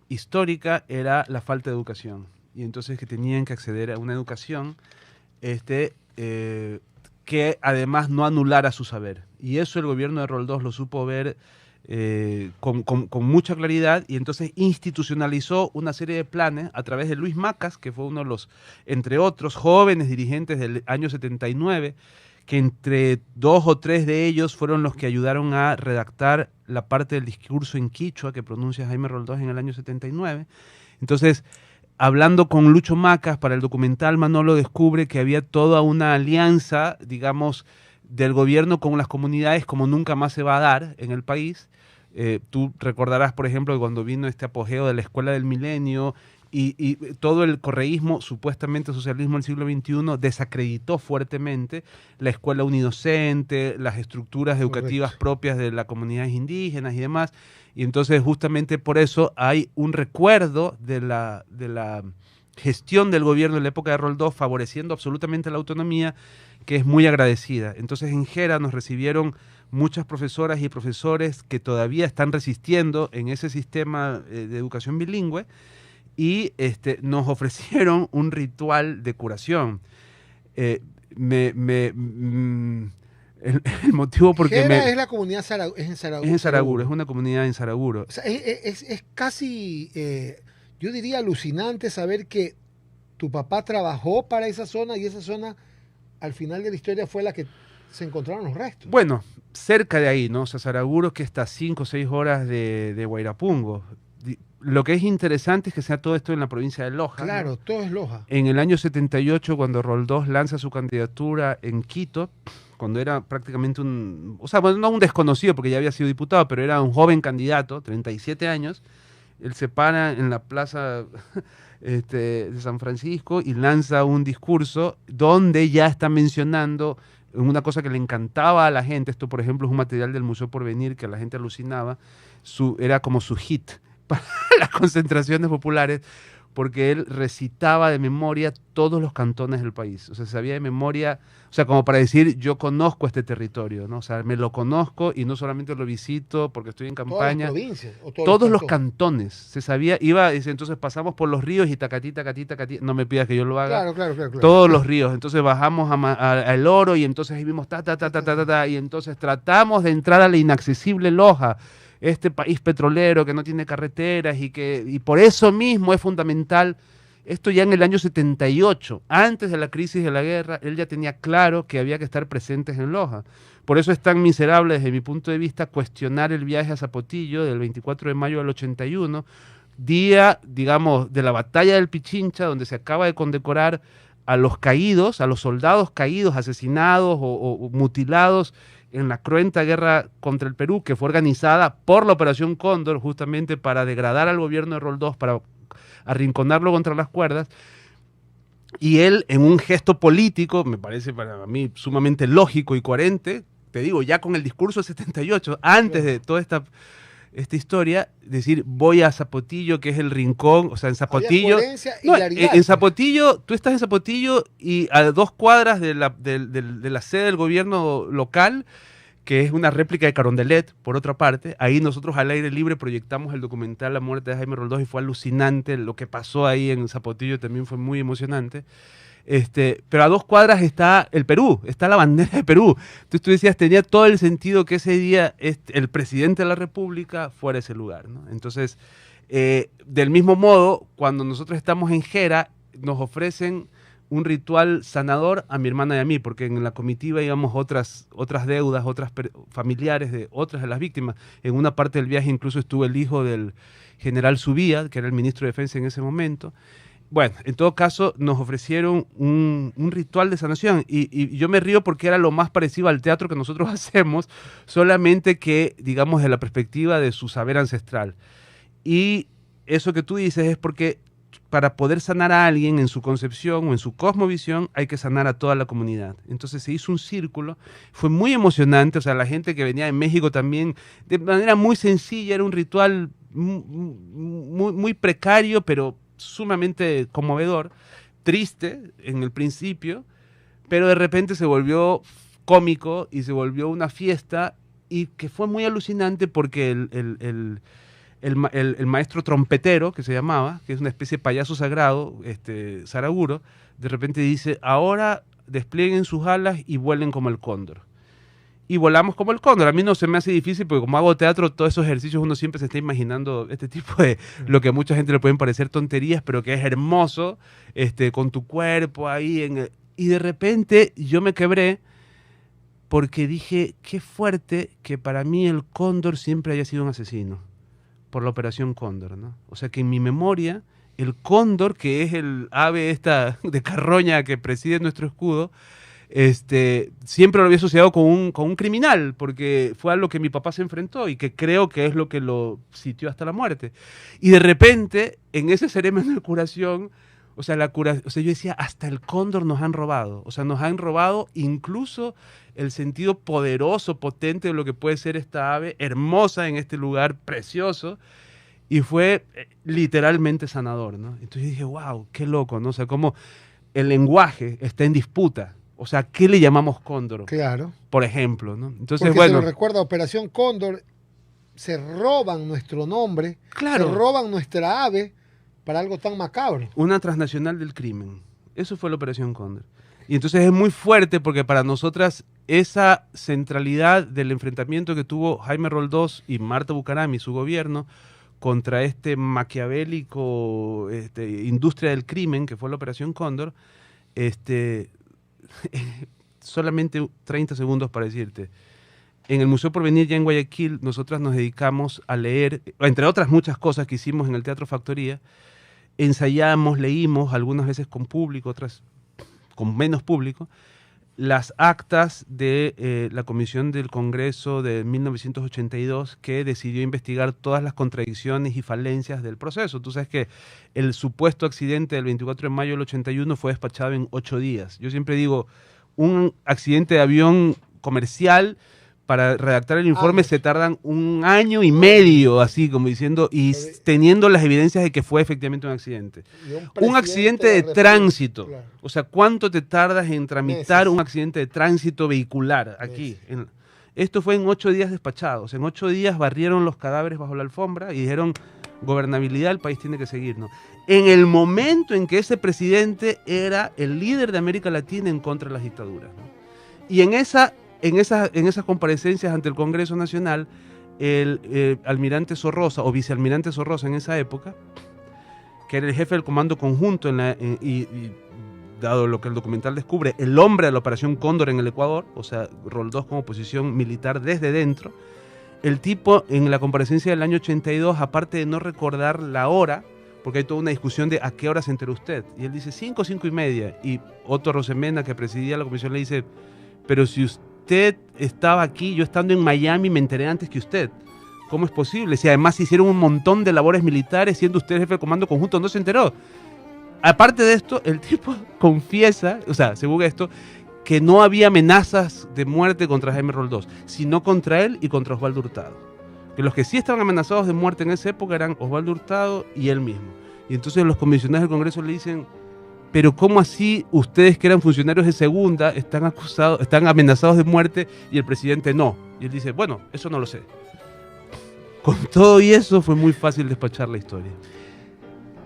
histórica era la falta de educación. Y entonces que tenían que acceder a una educación que además no anulara su saber. Y eso el gobierno de Roldós lo supo ver con mucha claridad, y entonces institucionalizó una serie de planes a través de Luis Macas, que fue uno de los, entre otros, jóvenes dirigentes del año 79, que entre 2 o 3 de ellos fueron los que ayudaron a redactar la parte del discurso en quichua que pronuncia Jaime Roldós en el año 79. Entonces, hablando con Lucho Macas para el documental, Manolo descubre que había toda una alianza, digamos, del gobierno con las comunidades como nunca más se va a dar en el país. Tú recordarás, por ejemplo, que cuando vino este apogeo de la Escuela del Milenio y todo el correísmo, supuestamente socialismo del siglo XXI, desacreditó fuertemente la escuela unidocente, las estructuras educativas propias de las comunidades indígenas y demás. Y entonces justamente por eso hay un recuerdo de la gestión del gobierno en la época de Roldós favoreciendo absolutamente la autonomía, que es muy agradecida. Entonces en Gera nos recibieron muchas profesoras y profesores que todavía están resistiendo en ese sistema de educación bilingüe, y nos ofrecieron un ritual de curación. El motivo porque Gera es la comunidad es en Saraguro. Es en Saraguro, es una comunidad en Saraguro. O sea, es casi, yo diría, alucinante saber que tu papá trabajó para esa zona y esa zona al final de la historia fue la que se encontraron los restos. Bueno, cerca de ahí, ¿no? O sea, Saraguro, que está a 5 o 6 horas de Guairapungo. Lo que es interesante es que sea todo esto en la provincia de Loja. Claro, ¿no? todo es Loja. En el año 78, cuando Roldós lanza su candidatura en Quito, cuando era prácticamente no un desconocido porque ya había sido diputado, pero era un joven candidato, 37 años, él se para en la plaza de San Francisco y lanza un discurso donde ya está mencionando una cosa que le encantaba a la gente. Esto, por ejemplo, es un material del Museo Porvenir que a la gente alucinaba. Era como su hit para las concentraciones populares, porque él recitaba de memoria todos los cantones del país. O sea, sabía de memoria, o sea, como para decir, yo conozco este territorio, ¿no? O sea, me lo conozco y no solamente lo visito porque estoy en campaña. ¿Todas las provincias? Todos los cantones. Se sabía, entonces pasamos por los ríos y tacatí, no me pidas que yo lo haga. Claro. Todos los ríos. Entonces bajamos al Oro y entonces ahí vimos y entonces tratamos de entrar a la inaccesible Loja, este país petrolero que no tiene carreteras y por eso mismo es fundamental. Esto ya en el año 78, antes de la crisis de la guerra, él ya tenía claro que había que estar presentes en Loja. Por eso es tan miserable desde mi punto de vista cuestionar el viaje a Zapotillo del 24 de mayo del 81, día, digamos, de la batalla del Pichincha, donde se acaba de condecorar a los caídos, a los soldados caídos, asesinados o mutilados en la cruenta guerra contra el Perú, que fue organizada por la Operación Cóndor, justamente para degradar al gobierno de Roldós, para arrinconarlo contra las cuerdas. Y él, en un gesto político, me parece para mí sumamente lógico y coherente, te digo, ya con el discurso 78, antes de toda esta historia, decir, voy a Zapotillo, que es el rincón, o sea, en Zapotillo... En Zapotillo, tú estás en Zapotillo y a 2 cuadras de la sede del gobierno local, que es una réplica de Carondelet, por otra parte, ahí nosotros al aire libre proyectamos el documental La muerte de Jaime Roldós y fue alucinante, lo que pasó ahí en Zapotillo también fue muy emocionante. Pero a 2 cuadras está el Perú, está la bandera de Perú. Entonces tú decías, tenía todo el sentido que ese día el presidente de la República fuera ese lugar, ¿no? Entonces, del mismo modo, cuando nosotros estamos en Gera, nos ofrecen un ritual sanador a mi hermana y a mí, porque en la comitiva íbamos otras deudas, otras familiares de otras de las víctimas. En una parte del viaje incluso estuvo el hijo del general Subía, que era el ministro de Defensa en ese momento. Bueno, en todo caso, nos ofrecieron un ritual de sanación y yo me río porque era lo más parecido al teatro que nosotros hacemos, solamente que, digamos, de la perspectiva de su saber ancestral. Y eso que tú dices es porque para poder sanar a alguien en su concepción o en su cosmovisión hay que sanar a toda la comunidad. Entonces se hizo un círculo, fue muy emocionante, o sea, la gente que venía de México también, de manera muy sencilla, era un ritual muy precario, pero sumamente conmovedor, triste en el principio, pero de repente se volvió cómico y se volvió una fiesta y que fue muy alucinante porque el maestro trompetero, que se llamaba, que es una especie de payaso sagrado, Saraguro, de repente dice, ahora desplieguen sus alas y vuelen como el cóndor. Y volamos como el cóndor. A mí no se me hace difícil porque como hago teatro, todos esos ejercicios uno siempre se está imaginando este tipo de, lo que a mucha gente le pueden parecer tonterías, pero que es hermoso, con tu cuerpo ahí. Y de repente yo me quebré porque dije, qué fuerte que para mí el cóndor siempre haya sido un asesino por la Operación Cóndor, ¿no? O sea que en mi memoria, el cóndor, que es el ave esta de carroña que preside nuestro escudo, siempre lo había asociado con un criminal, porque fue a lo que mi papá se enfrentó y que creo que es lo que lo sitió hasta la muerte. Y de repente, en ese ceremonia de curación, yo decía, hasta el cóndor nos han robado. O sea, nos han robado incluso el sentido poderoso, potente de lo que puede ser esta ave, hermosa en este lugar precioso, y fue literalmente sanador, ¿no? Entonces dije, wow, qué loco, ¿no? O sea, cómo el lenguaje está en disputa. O sea, ¿qué le llamamos cóndor? Claro. Por ejemplo, ¿no? Entonces, porque bueno, se lo recuerda Operación Cóndor, se roban nuestro nombre, claro, se roban nuestra ave para algo tan macabro. Una transnacional del crimen. Eso fue la Operación Cóndor. Y entonces es muy fuerte porque para nosotras esa centralidad del enfrentamiento que tuvo Jaime Roldós y Marta Bucaram y su gobierno contra este maquiavélico industria del crimen que fue la Operación Cóndor, solamente 30 segundos para decirte. En el Museo Porvenir, ya en Guayaquil, nosotras nos dedicamos a leer, entre otras muchas cosas que hicimos en el Teatro Factoría, ensayamos, leímos, algunas veces con público, otras con menos público, las actas de la Comisión del Congreso de 1982 que decidió investigar todas las contradicciones y falencias del proceso. Tú sabes que el supuesto accidente del 24 de mayo del 81 fue despachado en 8 días. Yo siempre digo, un accidente de avión comercial, para redactar el informe se tardan 1 año y medio, así como diciendo, y teniendo las evidencias de que fue efectivamente un accidente. Un accidente de tránsito. Claro. O sea, ¿cuánto te tardas en tramitar un accidente de tránsito vehicular aquí? Esto fue en 8 días despachados. En 8 días barrieron los cadáveres bajo la alfombra y dijeron, gobernabilidad, el país tiene que seguir, ¿no? En el momento en que ese presidente era el líder de América Latina en contra de las dictaduras, ¿no? Y en esas comparecencias ante el Congreso Nacional, el almirante Sorrosa, o vicealmirante Sorrosa en esa época, que era el jefe del comando conjunto, y dado lo que el documental descubre, el hombre de la Operación Cóndor en el Ecuador, o sea, Roldós como posición militar desde dentro, el tipo en la comparecencia del año 82, aparte de no recordar la hora, porque hay toda una discusión de a qué hora se enteró usted, y él dice 5:30, y Otto Rosemena, que presidía la comisión, le dice, pero si usted estaba aquí, yo estando en Miami me enteré antes que usted. ¿Cómo es posible? Si además hicieron un montón de labores militares, siendo usted jefe de comando conjunto, no se enteró. Aparte de esto, el tipo confiesa, o sea, según esto, que no había amenazas de muerte contra Jaime Roldós, sino contra él y contra Osvaldo Hurtado. Que los que sí estaban amenazados de muerte en esa época eran Osvaldo Hurtado y él mismo. Y entonces los comisionados del Congreso le dicen, pero ¿cómo así ustedes que eran funcionarios de segunda están amenazados de muerte y el presidente no? Y él dice, bueno, eso no lo sé. Con todo y eso fue muy fácil despachar la historia.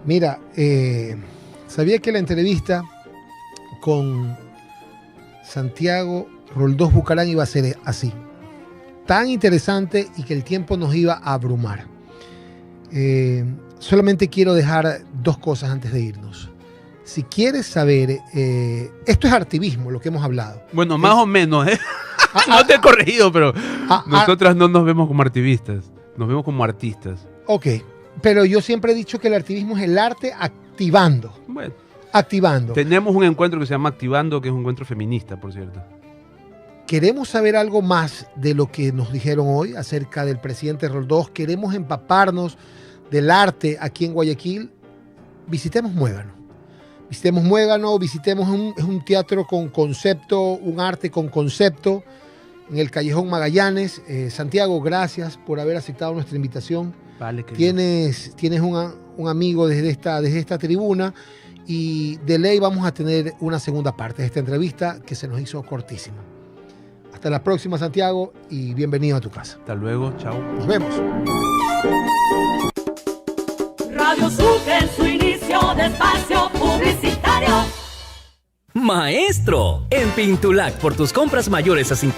Mira, sabía que la entrevista con Santiago Roldós Bucaram iba a ser así, tan interesante, y que el tiempo nos iba a abrumar. Solamente quiero dejar dos cosas antes de irnos. Si quieres saber, esto es artivismo, lo que hemos hablado. Bueno, más o menos, ¿eh? No te he corregido, pero nosotras no nos vemos como activistas, nos vemos como artistas. Ok, pero yo siempre he dicho que el activismo es el arte activando. Bueno. Activando. Tenemos un encuentro que se llama Activando, que es un encuentro feminista, por cierto. Queremos saber algo más de lo que nos dijeron hoy acerca del presidente Roldós. Queremos empaparnos del arte aquí en Guayaquil. Visitemos Muégano. Visitemos Muégano, visitemos un teatro con concepto, un arte con concepto, en el Callejón Magallanes. Santiago, gracias por haber aceptado nuestra invitación. Vale, tienes un amigo desde esta tribuna, y de ley vamos a tener una segunda parte de esta entrevista que se nos hizo cortísima. Hasta la próxima, Santiago, y bienvenido a tu casa. Hasta luego, chao. Nos vemos. Radio Sucre en su inicio de espacio publicitario. Maestro, en Pintulac, por tus compras mayores a 50